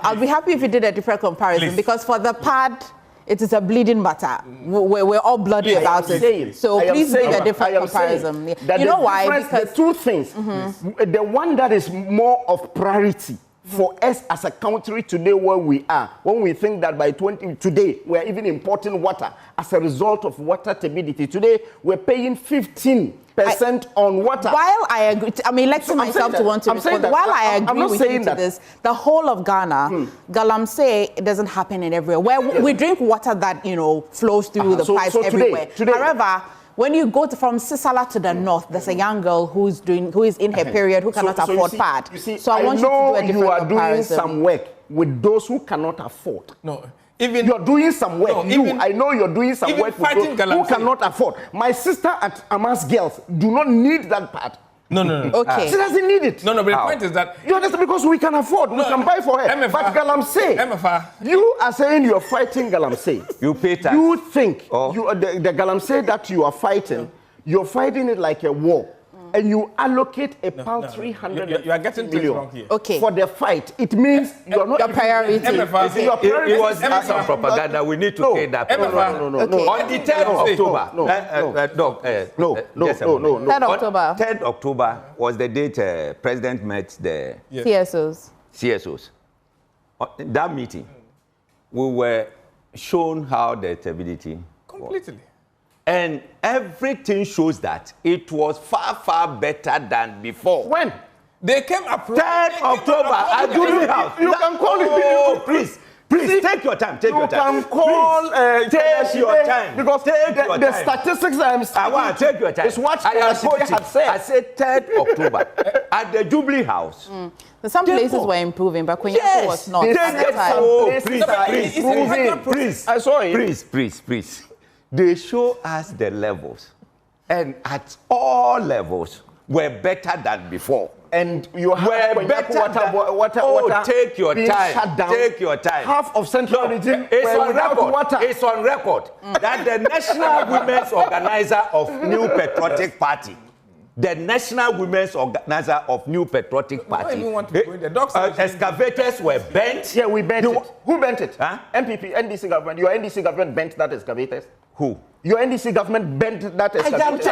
I'll be happy if you did a different comparison because for the pad, it is a bleeding matter. We're all bloody about it. So please give a different comparison. You know why? Because the two things. The one that is more of priority for us as a country today where we are, when we think that by today we're even importing water as a result of water turbidity. Today we're paying 15% on water. While I agree, I mean, let's myself to want to respond. While I agree with you to this, the whole of Ghana, Galamsey, it doesn't happen in everywhere. Where we drink water that, flows through the pipes everywhere. Today, however, when you go from Sisala to the north, there's a young girl who is in her period who cannot afford pad. So I want you to do a different you are comparison. doing some work with those who cannot afford. No. You're doing some work. I know you're doing some work with those who cannot afford. My sister at Amas Girls do not need that pad. No. Okay. She doesn't need it. No, but the point is that... You understand? Because we can afford. We can buy for her. But Galamsey, you are saying you're fighting Galamsey. You pay tax. You think the Galamsey that you are fighting, you're fighting it like a war. And you allocate a paltry 100 you are getting things wrong here. Okay. For the fight. It means you're not... Your priority. It was some propaganda. We need to pay that. No. On the 3rd of October. 3rd October. 3rd October was the date President met the CSOs. In that meeting, we were shown how the turbidity Completely. was. And everything shows that it was far, far better than before. When? They came up 3rd October at Jubilee House. You can call it. Please, take your time. Take your time. You can call. Take your time. Because the statistics I'm saying. Take your time. Is what Kennedy had said. I said 3rd October at the Jubilee House. Some places were improving, but Konyaku was not at the time. Please. I saw it. Please. They show us the levels, and at all levels, we're better than before. And you have water take your time. Shut down. Take your time. Half of Central region it's on without record. water. It's on record that the National Women's Organizer of New Patriotic Party, the National Women's Organizer of New Patriotic Party, I don't even want to go in the excavators were bent. Yeah, we bent it. Who bent it? Huh? MPP, NDC government. Your NDC government bent that excavators. Who? Your NDC government bent that excavators.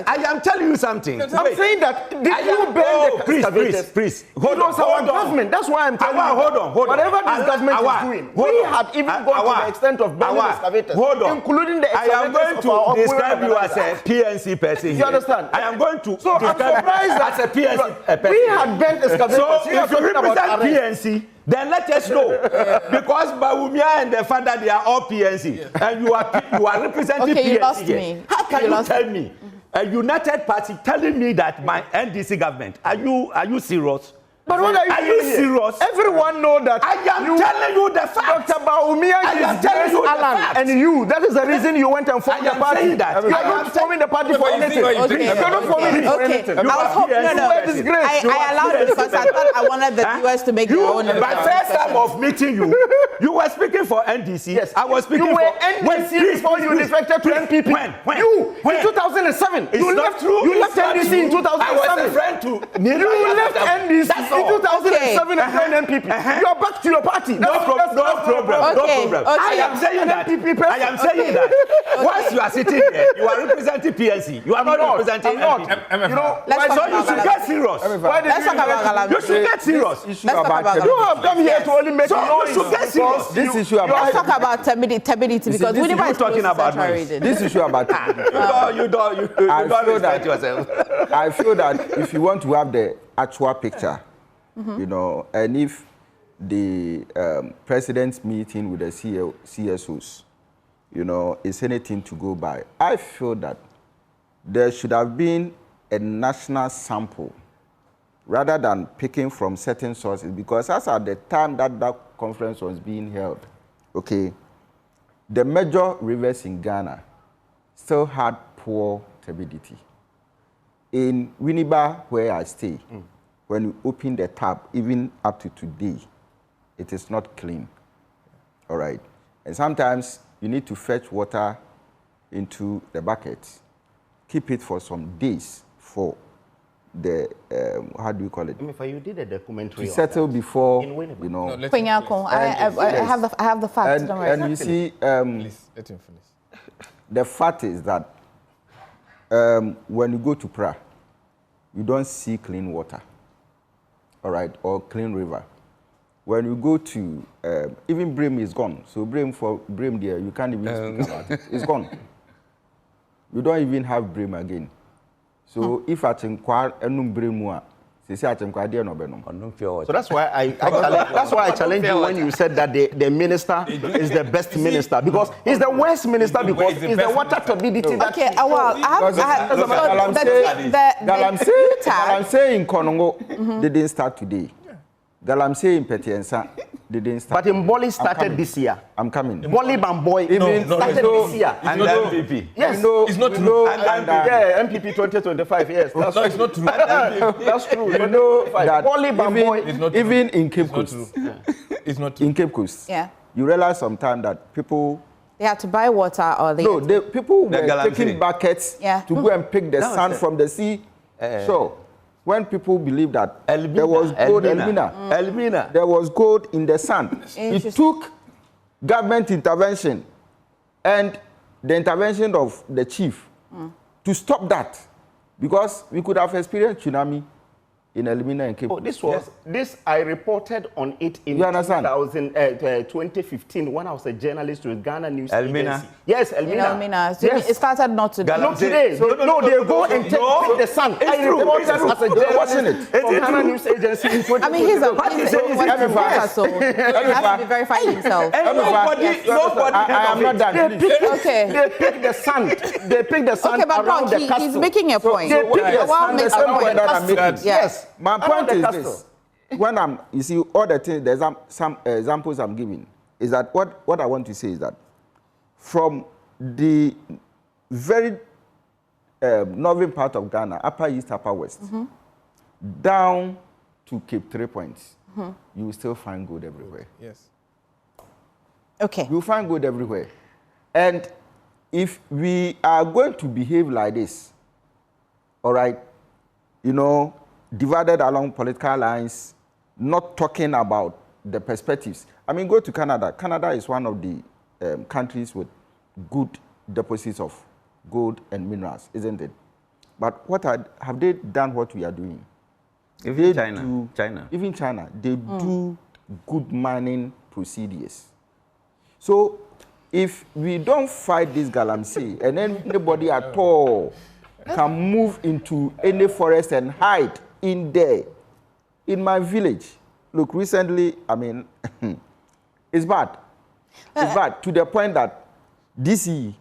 I am telling you something. I'm saying that did you bend the excavators? Please. Hold on. Our government. That's why I'm telling you. Hold on. Whatever this government is doing, we had even gone to the extent of bending excavators, including the excavators. I am going to describe you as a PNC person. You understand? I am going to describe you as a PNC person. We had bent excavators. So if you represent PNC, then let us know. Because Bawumia and the father, they are all PNC. And you are representing PNC. You lost me. How can you tell me a united party telling me that my NDC government. Are you serious? But what are you serious? Everyone know that. I am telling you the fact. Dr. Baumia is telling you Alan and you. That is the reason you went and formed the party. That. You are not forming the party for anything. You are not forming it for anything. I was hoping, I allowed it because I thought I wanted the viewers to make their own. My first time of meeting you, you were speaking for NDC. Yes, I was speaking for NDC before you defected to NPP. When? You in 2007. You left NDC in 2007. I was a friend to. You left NDC. In 2007 and joined NPP. You are back to your party. No problem. I am saying that. I am saying that. Once you are sitting here, you are representing PNC. You are not representing NPP. You know, so you should get serious. Let's talk about Galamsey. You should get serious. Let's talk about you have come here to only make noise. You should get serious. This issue about Let's talk about stability because we never talking about this issue about you don't respect yourself. I feel that if you want to have the actual picture, you know, and if the president's meeting with the CSOs, you know, is anything to go by, I feel that there should have been a national sample rather than picking from certain sources, because as at the time that conference was being held, okay, the major rivers in Ghana still had poor turbidity. In Winneba, where I stay, when you open the tap, even up to today, it is not clean. All right. And sometimes you need to fetch water into the bucket, keep it for some days for the, how do you call it? You did a documentary. To settle before, you know. I have the facts. And you see, Please, let him finish. the fact is that when you go to Pra, you don't see clean water, all right, or clean river. When you go to, even Brim is gone. So Brim there, you can't even speak about it. It's gone. You don't even have Brim again. So if I think enum Brimua, so that's why I challenge you when you said that the minister is the best minister, because he's the worst minister because he's the water turbidity. Okay, well, Galamsey in Konongo didn't start today. Galamsey in Petiensa didn't start. But in Boli started this year. I'm coming. Boli Bamboy started this year. And MPP. Yes. It's not true. Yeah, MPP 2025, yes. No, it's not true. That's true. You know that Boli Bamboy. even in Cape Coast, It's not true. in Cape Coast, Yeah. you realize sometimes that people, They had to buy water or they. no, people The were Galamsey. taking buckets Yeah. to go and pick the sand from the sea. So when people believe that there was gold, Elmina. there was gold in the sand, it took government intervention and the intervention of the chief to stop that, because we could have experienced tsunami in Elmina and Cape. This I reported on it in 2015 when I was a journalist with Ghana News Agency. Yes, Elmina. So it started not today. Not today. No, they go and take the sun. I reported as a journalist from Ghana News Agency in 2015. I mean, he's a reporter, so he has to be verifying himself. Nobody. I am not done. Okay. They pick the sand. They pick the sand around the castle. He's making a point. They pick the sand around the castle. Yes. My point is this: when you see all the things, there's some examples I'm giving. Is that what I want to say is that from the very northern part of Ghana, Upper East, Upper West, down to Cape 3 Points, you will still find gold everywhere. Yes. Okay. You will find gold everywhere, and if we are going to behave like this, all right, you know, divided along political lines, not talking about the perspectives. I mean, go to Canada. Canada is one of the countries with good deposits of gold and minerals, isn't it? But have they done what we are doing? Even China. Even China, they do good mining procedures. So if we don't fight this Galamsey, and anybody at all can move into any forest and hide in there, in my village. Look, recently, I mean, it's bad. It's bad to the point that DC,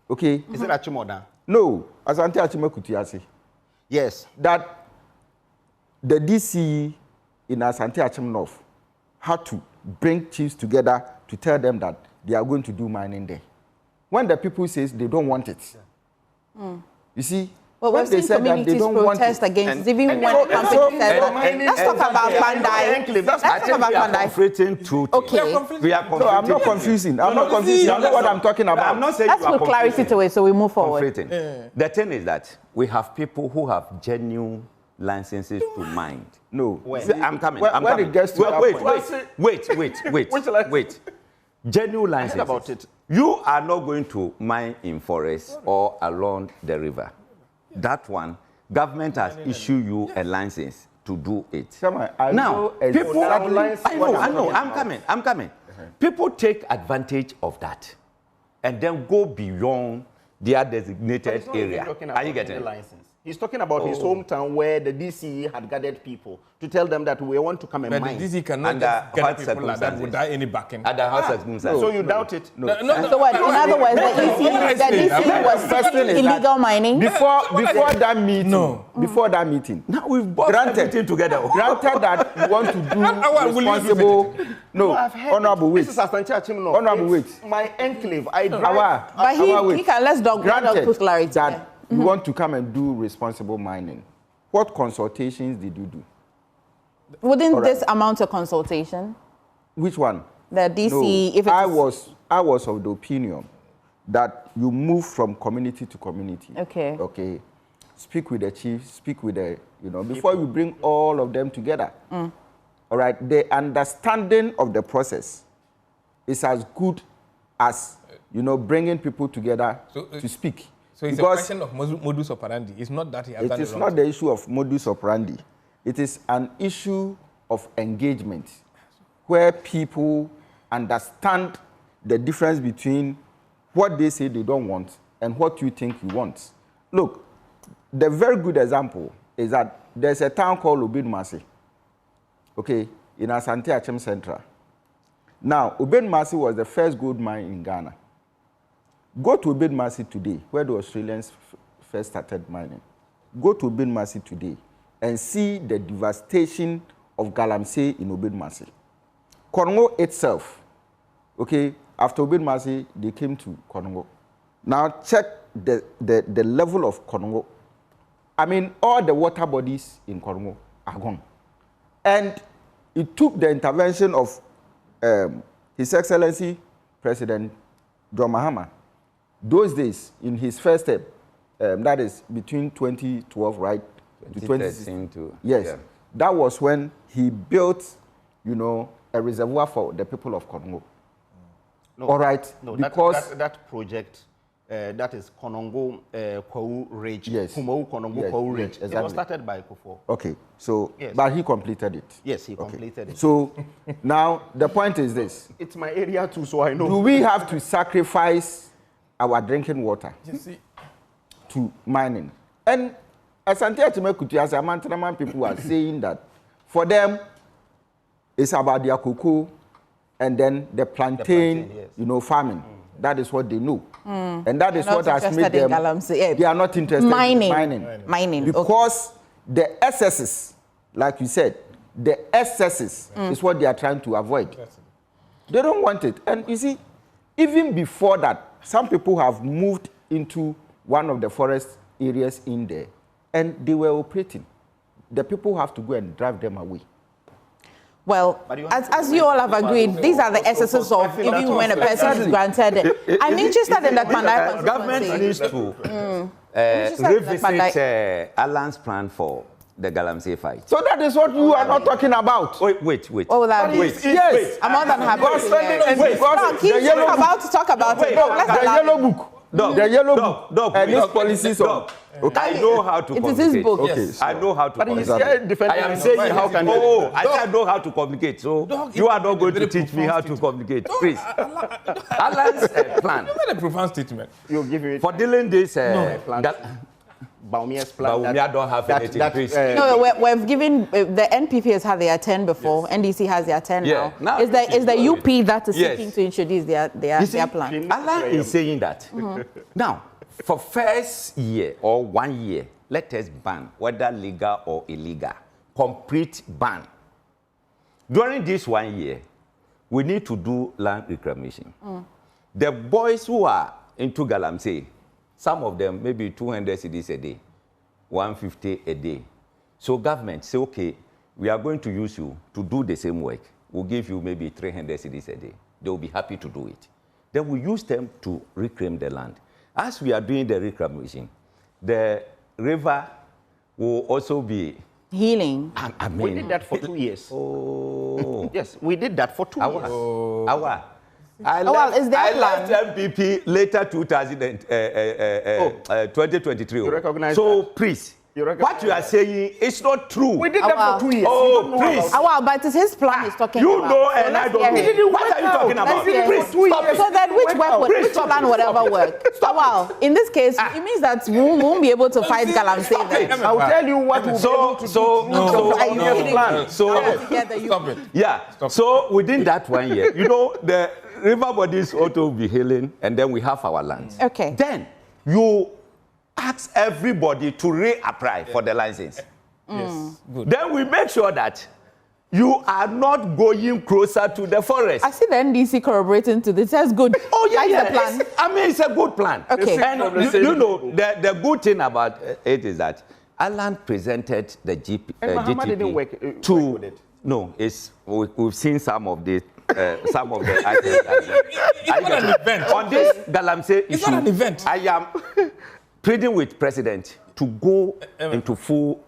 okay. Is it Achimoda? No, Asante Achime Kutiasi. Yes. That the DC in Asante Achim North had to bring chiefs together to tell them that they are going to do mining there. When the people says they don't want it, you see, well, when we've they seen said that they communities don't want protest it, against it, even when so- companies so- said, let's talk about Pandai. Let's talk about Pandai. Conflating two things. Okay. We are so I'm not confusing. I'm not confusing. I know what I'm talking about. I'm not saying Let's you are put clarity conflating. to it so we move forward. Conflating. The thing is that we have people who have genuine licenses to mine. No. See, I'm coming. When- I'm when coming. it gets to that wait, point. wait. Genuine licenses. about it. You are not going to mine in forests or along the river. That one, government has issued you a license to do it. Shama, I Now, know people, exactly I know, I'm coming. People take advantage of that and then go beyond their designated area. Are you getting it? License. He's talking about his hometown where the DCE had gathered people to tell them that we want to come and But mine. the DC cannot Under just get what people like that circumstances? without any backing. At the house circumstances. So you doubt it? No, So what? In other words, the DC was First thing is illegal that mining. Before that meeting, No. before that meeting, Now we've both Granted. everything together. granted that you want to do Awal, will you responsible. No, I've heard honorable it. wait. This is Asante Achim North. Honorable It's my enclave. I drive. But he can, let's not Granted put clarity. that you want to come and do responsible mining. What consultations did you do? Wouldn't All right. this amount to consultation? Which one? The DC, No, if it's... I was of the opinion that you move from community to community. Okay. Okay. Speak with the chief, speak with the, before you bring all of them together. All right. The understanding of the process is as good as, bringing people together to speak. So it's Because a question of modus operandi. It's not that he has it done is wrong not thing. the issue of modus operandi. It is an issue of engagement where people understand the difference between what they say they don't want and what you think you want. Look, the very good example is that there's a town called Obedmasi, okay, in Asante Achim Central. Now, Obedmasi was the first gold mine in Ghana. Go to Obedmasi today, where the Australians first started mining. Go to Obedmasi today and see the devastation of Galamsey in Obedmasi. Kongo itself, okay, after Obedmasi, they came to Kongo. Now check the level of Kongo. I mean, all the water bodies in Kongo are gone. And it took the intervention of His Excellency President John Mahama. Those days, in his first step, that is between 2012, right, to 2013 to... Yes, yeah. that was when he built, a reservoir for the people of Congo. No, All right, no, because that project, that is Konongo Kwahu Ridge. Yes. Kumau Konongo Yes, Kwahu yes, Ridge. It exactly. was started by Kufo. okay, so Yes. but he completed it. Yes, he Okay. completed it. So now the point is this: It's my area too, so I know. do we have to sacrifice our drinking water You see, to mining? And Asante Achime Kutiasi, Amantraman people are saying that for them, it's about their cocoa and then the plantain, yes. farming. That is what they know. And that is They're what not has made interested in them, Galamsey, yeah. they are not interested Mining. in mining. Mining, okay. Because the excesses, like you said, the excesses is what they are trying to avoid. They don't want it. And you see, even before that, some people have moved into one of the forest areas in there, and they were operating. The people have to go and drive them away. Well, as you all have agreed, these are the excesses of even when a person is granted. I'm interested in that Pandai Government needs to revisit Alan's plan for the Galamsey fight. So that is what you are not talking about. Wait. What will that be? Yes. I'm more than happy Because to hear. because No, keep about to talk about it. No, let's the allow yellow him. book, the yellow book, and its policies on. I know how to It is communicate. his book. Okay, Yes. I know how to But he's communicate. here defending I am himself. saying How can I know how to communicate. So you are not going to teach me how to communicate. Please. Alan's plan it's not a profound statement. you give it for dealing this plan. Baumia's plan? Baumia don't have anything, please. No, we've given the NPP has had their 10 before. NDC has their 10 Yeah. now. Now Is the UP that is Yes. seeking to introduce You see, their plan? Alan is saying that. Now, for first year or 1 year, let us ban, whether legal or illegal, complete ban. During this 1 year, we need to do land reclamation. The boys who are into Galamsey, some of them maybe 200 cedis a day, 150 a day. So government say, okay, we are going to use you to do the same work. We'll give you maybe 300 cedis a day. They will be happy to do it. Then we use them to reclaim the land. As we are doing the reclamation, the river will also be healing. I mean, We did that for 2 years. Oh. Yes, we did that for 2 years. Awal. Awal, is there I a plan? left MPP later 2023. You recognize so that? please, You recognize what you are saying is not true. We did that Awal. for 2 years. Oh, You don't know please. about Well, but it's his plan he's talking You about. know So and I let's don't hear know. him. What are you talking Let's about? hear Please, him. stop it. So then which work would, Please, which plan would ever work? Well, in this case, it means that we won't be able to fight Galamsey then. I'll tell you what we'll be able to do. Stop it. Yeah. So within that 1 year, you know, the river bodies also be healing, and then we have our lands. Okay. Then you ask everybody to reapply for the license. Yes. Good. Then we make sure that you are not going closer to the forest. I see the NDC corroborating to this. That's good. Oh, yeah, That's yeah. the plan. I mean, it's a good plan. Okay. And you know, the good thing about it is that Alan presented the And Muhammad GTP didn't work to... with it. No, we've seen some of the items. It's not an event. On this Galamsey It's issue, not an event. I am pleading with President to go into full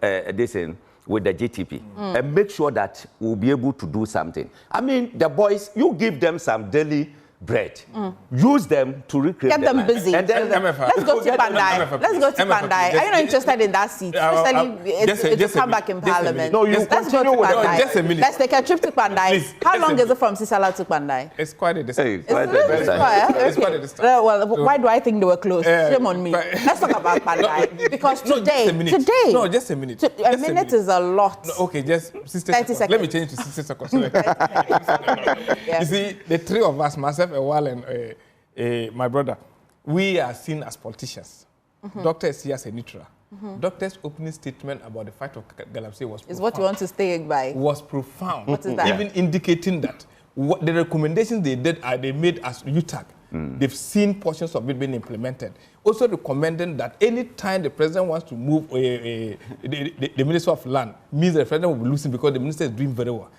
with the GTP and make sure that we'll be able to do something. I mean, the boys, you give them some daily bread. Use them to reclaim Get them land. busy. And then Let's go to Pandai. Let's go to Pandai. Are you not interested in that seat? Especially it will come back in Parliament. No, you Let's go to continue with Pandai. just a minute. Let's take a trip to Pandai. Please, How just long a is it from Sisala to Pandai? It's quite a distance. Quite a It's distance. far, It's quite a okay. distance. Well, why do I think they were close? Shame on me. quite- Let's talk about Pandai. Because No, just a minute. today, No, just a minute. a Just a minute minute. is a lot. No, okay, just 60 30 seconds. Let me seconds. change to 60 seconds. Yeah. You see, the three of us, myself, Awal, and my brother, we are seen as politicians. Doctor is here as a neutral. Doctor's opening statement about the fight of Galamsey was Is what you want to stay by. was profound. What is that? Even indicating that what the recommendations they made as UTAG, they've seen portions of it being implemented. Also recommending that any time the president wants to move the Minister of Land, means the president will be losing because the minister is doing very well.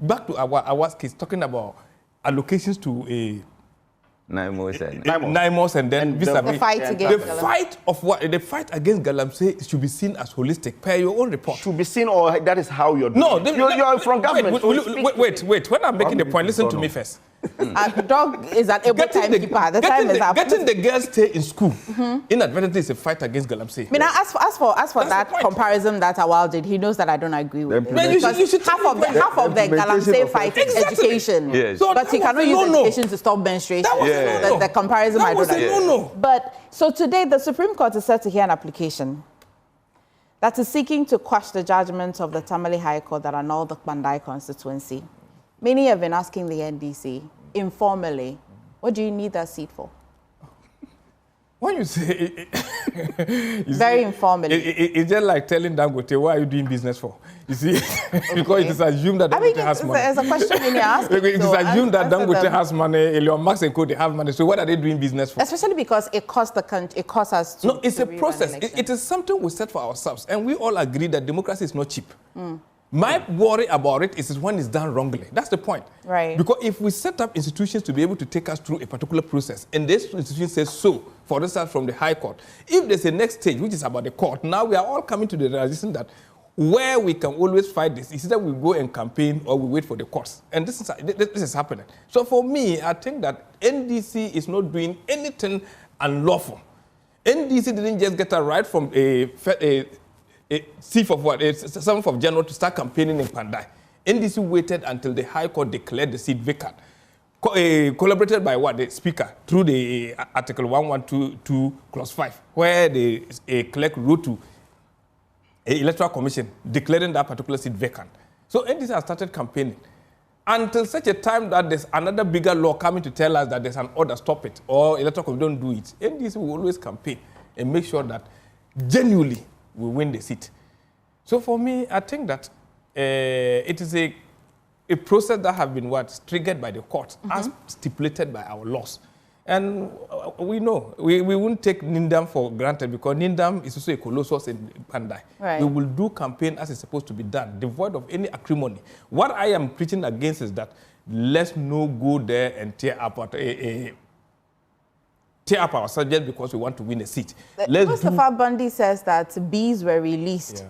Back to our case, talking about allocations to NIMOS and then vis-a-vis. The fight against The Galamsey. fight of what? The fight against Galamsey should be seen as holistic, per your own report. To be seen, or that is how you're doing No, it. You're from government. Wait. When I'm making the point, listen to me first. Dog is an able timekeeper. The time is up. Getting the girls stay in school inadvertently is a fight against Galamsey. I mean, as for That's that the point. comparison that Awal did, he knows that I don't agree with it. Man, you should- Because half of the implementation Galamsey of fight is Exactly. education. Yes. So But that he cannot was a use no-no. education to stop menstruation. That was a So no-no. the comparison That I was don't a agree. no-no. But so today the Supreme Court is set to hear an application that is seeking to quash the judgments of the Tamale High Court that annulled the Pandai constituency. Many have been asking the NDC informally, what do you need that seat for? When you say Very informally. it's just like telling Dangote, what are you doing business for? You see, because it is assumed that I mean, Dangote has money. it's a question when you're asking. It is so assumed that answer Dangote them. has money, Elon Musk and Co. They have money. So what are they doing business for? Especially because it costs the country, it costs us to. No, it's to a rerun process. elections. It is something we set for ourselves, and we all agree that democracy is not cheap. My worry about it is when it's done wrongly. That's the point. Right. Because if we set up institutions to be able to take us through a particular process, and this institution says so, for instance, from the High Court, if there's a next stage, which is about the court, now we are all coming to the realization that where we can always fight this is either we go and campaign or we wait for the courts. And this is happening. So for me, I think that NDC is not doing anything unlawful. NDC didn't just get a right from a 7th of January to start campaigning in Pandai. NDC waited until the High Court declared the seat vacant. Collaborated by what? The Speaker, through the Article 1122, Clause 5, where the clerk wrote to the Electoral Commission declaring that particular seat vacant. So NDC has started campaigning. Until such a time that there's another bigger law coming to tell us that there's an order, stop it, or Electoral Commission don't do it, NDC will always campaign. and make sure that genuinely we win the seat. So for me, I think that it is a process that has been triggered by the court, as stipulated by our laws. And we know, we won't take Nindam for granted because Nindam is also a colossus in Pandai. Right. We will do campaign as it's supposed to be done, devoid of any acrimony. What I am preaching against is that let's not go there and tear up ourselves just because we want to win a seat. Mustafa Bundy says that bees were released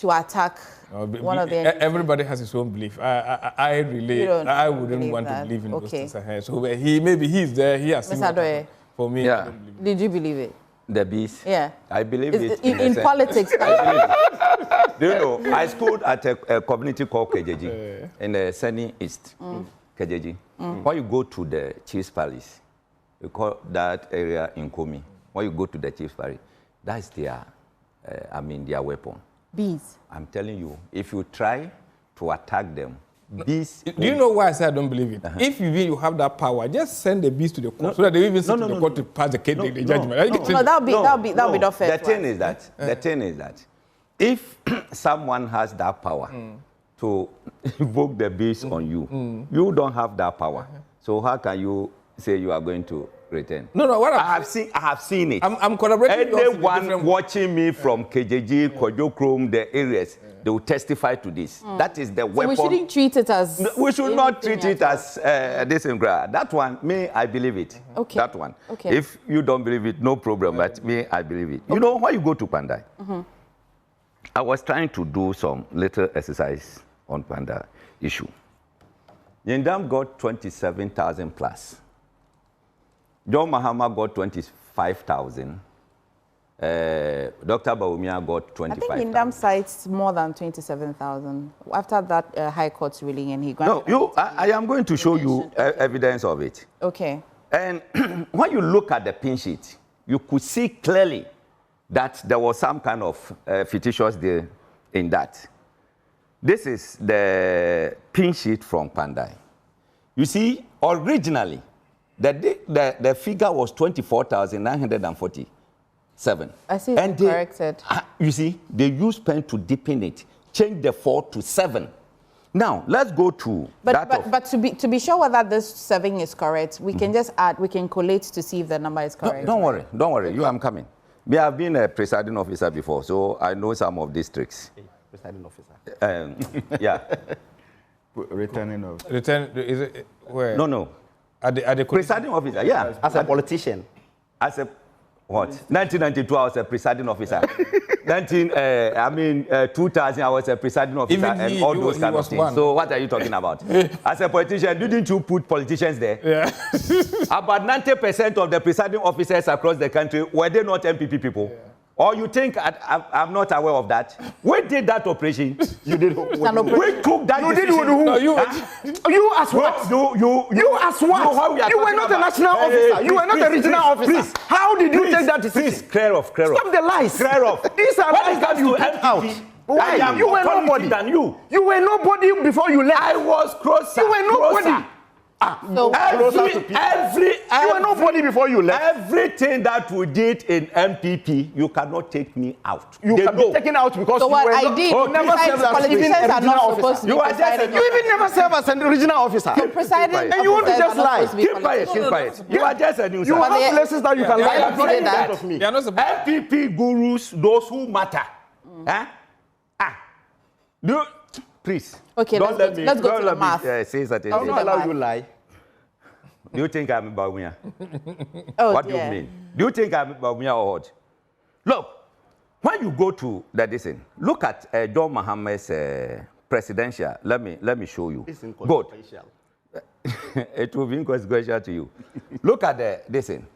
to attack one of the entities. Everybody has his own belief. I wouldn't want to believe in those things. So maybe he's there. He has seen it. For me, I don't believe it. Did you believe it? The bees? Yeah. I believe it. In politics. I believe it. Do you know, I schooled at a community called Kejeji in the Sunny East. Kejeji. When you go to the Chief's Palace, you call that area in Komi. When you go to the Chief's Palace, that's their weapon. Bees. I'm telling you, if you try to attack them, bees... Do you know why I say I don't believe it? If you have that power, just send the bees to the court so that they even sit to the court to pass the judgment. No, that'll be the first The thing is that if someone has that power to invoke the bees on you, you don't have that power. So how can you say you are going to return? No. What I have seen it. I'm collaborating. Anyone watching me from KJG, Kojo Chrome, the areas, they will testify to this. That is the weapon. So we shouldn't treat it as... We should not treat it as this and that one, I believe it. Okay. That one. Okay. If you don't believe it, no problem. But I believe it. Okay. You know, when you go to Pandai, I was trying to do some little exercise on Pandai issue. Yendam got 27,000 plus. John Mahama got 25,000. Dr. Bawumia got 25,000. I think Indam cites more than 27,000. After that High Court's ruling, and he granted... No, I am going to show you evidence of it. Okay. And when you look at the pin sheet, you could see clearly that there was some kind of fictitious deal in that. This is the pin sheet from Pandai. You see, originally, the figure was 24,947. I see it's corrected. You see, they used pen to deepen it, change the 4 to 7. Now, let's go to But to be sure whether this 7 is correct, we can just add, we can collate to see if the number is correct. Don't worry. I'm coming. Me, I've been a presiding officer before, so I know some of these tricks. Presiding officer. Yeah. Returning of... Return, is it, where? No. At the presiding officer, yeah. As a politician. As a, what? 1992, I was a presiding officer. 2000, I was a presiding officer. Even and all those kind of things. One. So what are you talking about? As a politician, didn't you put politicians there? Yeah. About 90% of the presiding officers across the country, were they not MPP people? Yeah. Or you think I'm not aware of that? We did that operation. You did. We took that you decision. Did who? No, you as what? You as what? You were not a national officer. You were not a regional officer. Please. How did you take that decision? Please, clear off. Stop the lies. Clear off. These are lies that you put out. Why? You were nobody. Than you. You were nobody before you left. I was closer. You were nobody. Closer. So you were nobody before you left. Everything that we did in MPP, you cannot take me out. You can be taken out because you were not. You never served as even a regional officer. You even never served as a regional officer. So presiding, and you want to just lie. Keep quiet. You are just a news. You have places that you can lie about that of me. MPP gurus, those who matter. Please. Okay, let's go to the math. Say certain I will not allow you lie. Do you think I'm Bawumia? What do you mean? Do you think I'm Bawumia or what? Look, when you go to the decision, look at John Mohammed's presidential. Let me show you. It's inconsequential. It will be inconsequential to you. Look at the decision.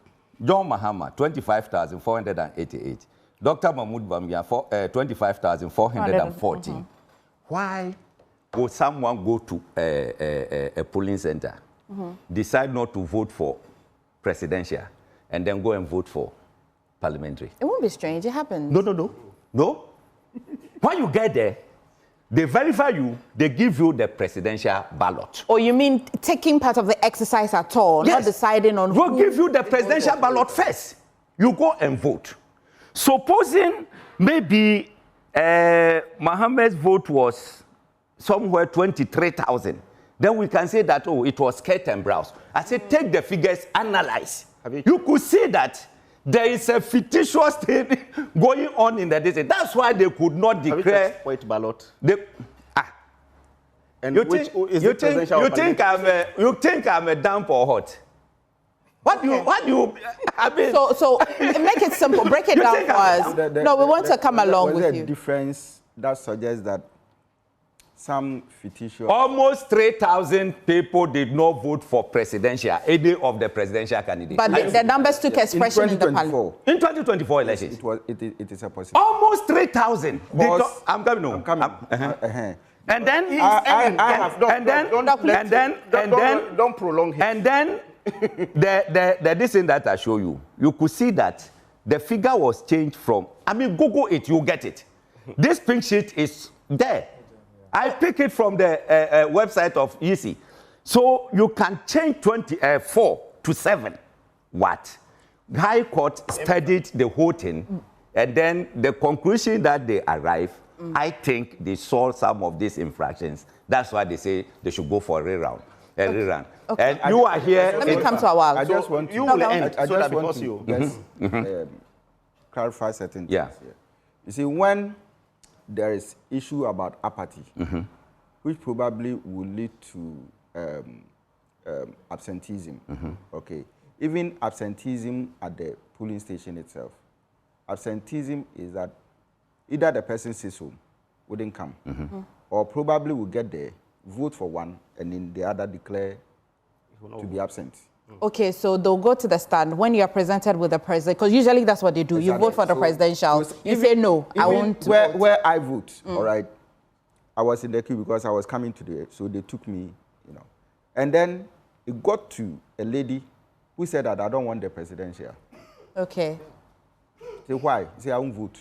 John Mohammed, 25,488. Dr. Mahmoud Bawumia, 25,414. Why would someone go to a polling center, decide not to vote for presidential, and then go and vote for parliamentary? It won't be strange. It happens. No. When you get there, they verify you, they give you the presidential ballot. Or you mean taking part of the exercise at all, yes. not deciding on who... We'll give you the presidential ballot first. You go and vote. Supposing maybe Mohammed's vote was somewhere 23,000, then we can say that, oh, it was cut and browse. I said, take the figures, analyze. You could see that there is a fictitious thing going on in the district. That's why they could not declare. White ballot. And You which think, is you the think, presidential you think I'm a damp or hot? What do you, I mean. So make it simple, break it down for us. No, we want to come along with you. Was there a difference that suggests that some fictitious... Almost 3,000 people did not vote for presidential, any of the presidential candidates. But the numbers took expression in the parliament. In 2024 elections. It is a possibility. Almost 3,000. I'm coming home. And then, don't prolong it. And then, the this thing that I show you, you could see that the figure was changed from, I mean, Google it, you get it. This pink sheet is there. I pick it from the website of EC. So you can change 24 to 7. What? High Court studied the whole thing, and then the conclusion that they arrived, I think they saw some of these infractions. That's why they say they should go for a rerun. Okay. And you are here. Let me come to Awal. I just want to, you will end I so just that want because to you clarify certain things Yeah. here. You see, when there is issue about apathy, which probably will lead to absenteeism, okay, even absenteeism at the polling station itself. Absenteeism is that either the person says so, wouldn't come, or probably will get there, vote for one, and then the other declare to be absent. Okay, so they'll go to the stand when you are presented with the president, because usually that's what they do. You vote for the presidential. You say no, I won't. Where I vote, all right, I was in the queue because I was coming to the, so they took me, you know. And then it got to a lady who said that I don't want the presidential. Okay. Say why? Say I won't vote,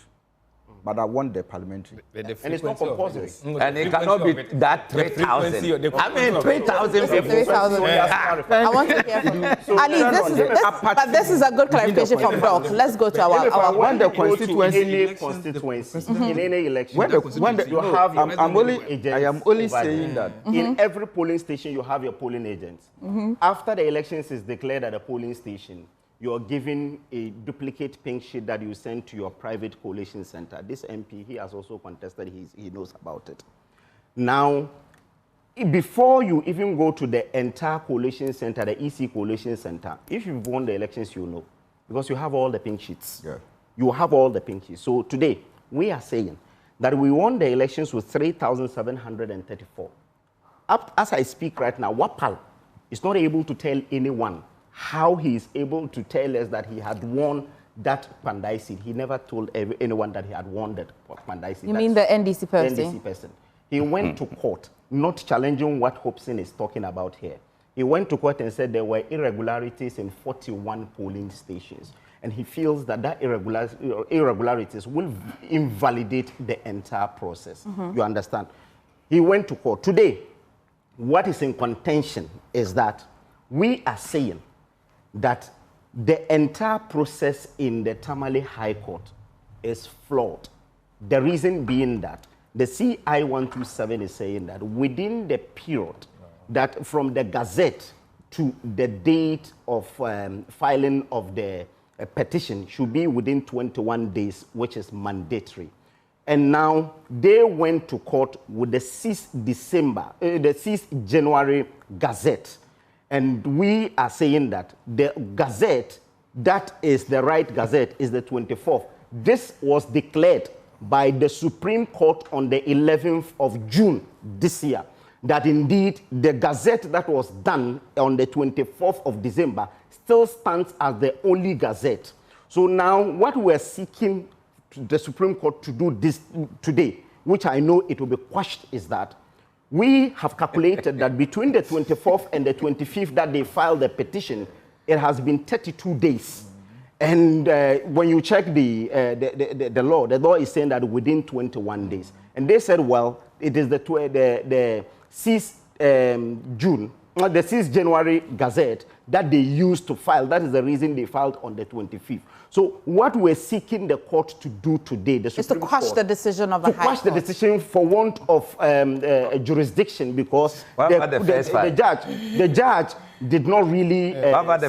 but I want the parliamentary. and it's not compulsory. And it cannot be that 3,000. I mean, 3,000 people. 3,000. I want to hear from but this is a good clarification from Doc. Let's go to our When the constituency, in any election, you have your polling agents. I am only saying that. In every polling station, you have your polling agents. After the elections is declared at a polling station, you're given a duplicate pink sheet that you send to your private collation center. This MP, he has also contested, he knows about it. Now, before you even go to the entire collation center, the EC collation center, if you've won the elections, you know, because you have all the pink sheets. Yeah. You have all the pink sheets. So today, we are saying that we won the elections with 3,734. As I speak right now, Wapal is not able to tell anyone how he is able to tell us that he had won that Pandai seat. He never told anyone that he had won that Pandai seat. You mean the NDC person? NDC person. He went to court, not challenging what Hobson is talking about here. He went to court and said there were irregularities in 41 polling stations. And he feels that that irregularities will invalidate the entire process. You understand? He went to court. Today, what is in contention is that we are saying that the entire process in the Tamale High Court is flawed. The reason being that the CI 127 is saying that within the period that from the Gazette to the date of filing of the petition should be within 21 days, which is mandatory. And now they went to court with the 6th January Gazette. And we are saying that the Gazette, that is the right Gazette, is the 24th. This was declared by the Supreme Court on the 11th of June this year, that indeed the Gazette that was done on the 24th of December still stands as the only Gazette. So now what we're seeking the Supreme Court to do this today, which I know it will be quashed, is that we have calculated that between the 24th and the 25th that they filed the petition, it has been 32 days. And when you check the law is saying that within 21 days. And they said, well, it is the 6th June the 6th January Gazette that they used to file. That is the reason they filed on the 25th. So what we're seeking the court to do today, the Supreme Court, is to quash the decision of the High Court. To quash the decision for want of jurisdiction, because the judge did not really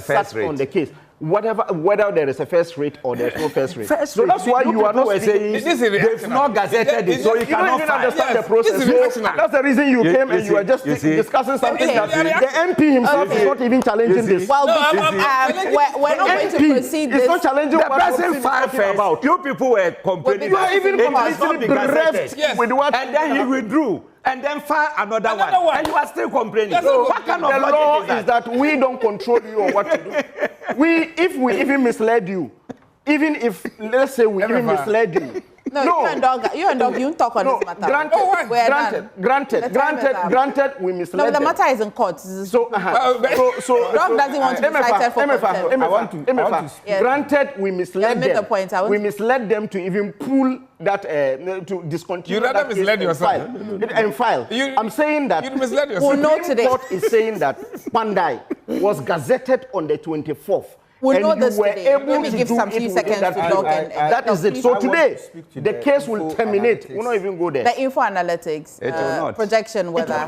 start on the case. Whether there is a first rate or there's no first rate. So that's why you are not saying they've not gazetted it, so you cannot even understand the process. So that's the reason you came and you are just discussing something that the MP himself is not even challenging this. Well, we're not going to proceed this. It's not challenging the what person filed first. About. You people were complaining. You are even completely bereft with what. And then he withdrew. And then file another one. And you are still complaining. So what kind of the law is that we don't control you or what to do. If we even misled you, even if, let's say we even misled you. No, you and Dog, you talk on this matter. Granted, we misled them. No, the them. matter is in court. So Dog doesn't want to be cited for contempt. Granted, we misled them. We misled them to even pull that, to discontinue. You rather misled yourself. And file. I'm saying that. You misled yourself. The Supreme Court is saying that Pandai was gazetted on the 24th. We'll know this today. Let me give some few seconds to Dog. That is it. So today, the case will terminate. We'll not even go there. The info analytics, projection, whether.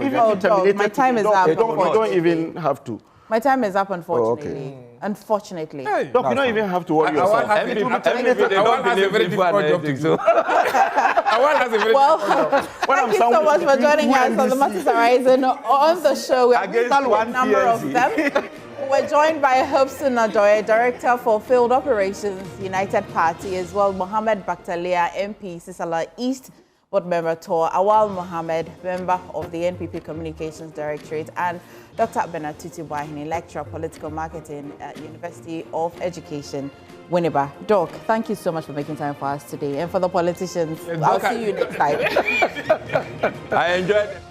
My time is up. You don't even have to. My time is up, unfortunately. Unfortunately. Hey, Doc, you don't even have to worry yourself. Awal has a very difficult job to do. Awal has a very difficult job. Thank you so much for joining us on the Matters Arising on the show. We have a number of them. We're joined by Hobson Adoye, Director for Field Operations, United Party, as well Mohammed Baktalia, MP, Sisala East, Board Member Tor, Awal Mohammed, Member of the NPP Communications Directorate, and Dr. Benatutu Bahini, Lecturer Political Marketing at University of Education, Winneba. Doc, thank you so much for making time for us today. And for the politicians, I'll see you next time. I enjoyed it.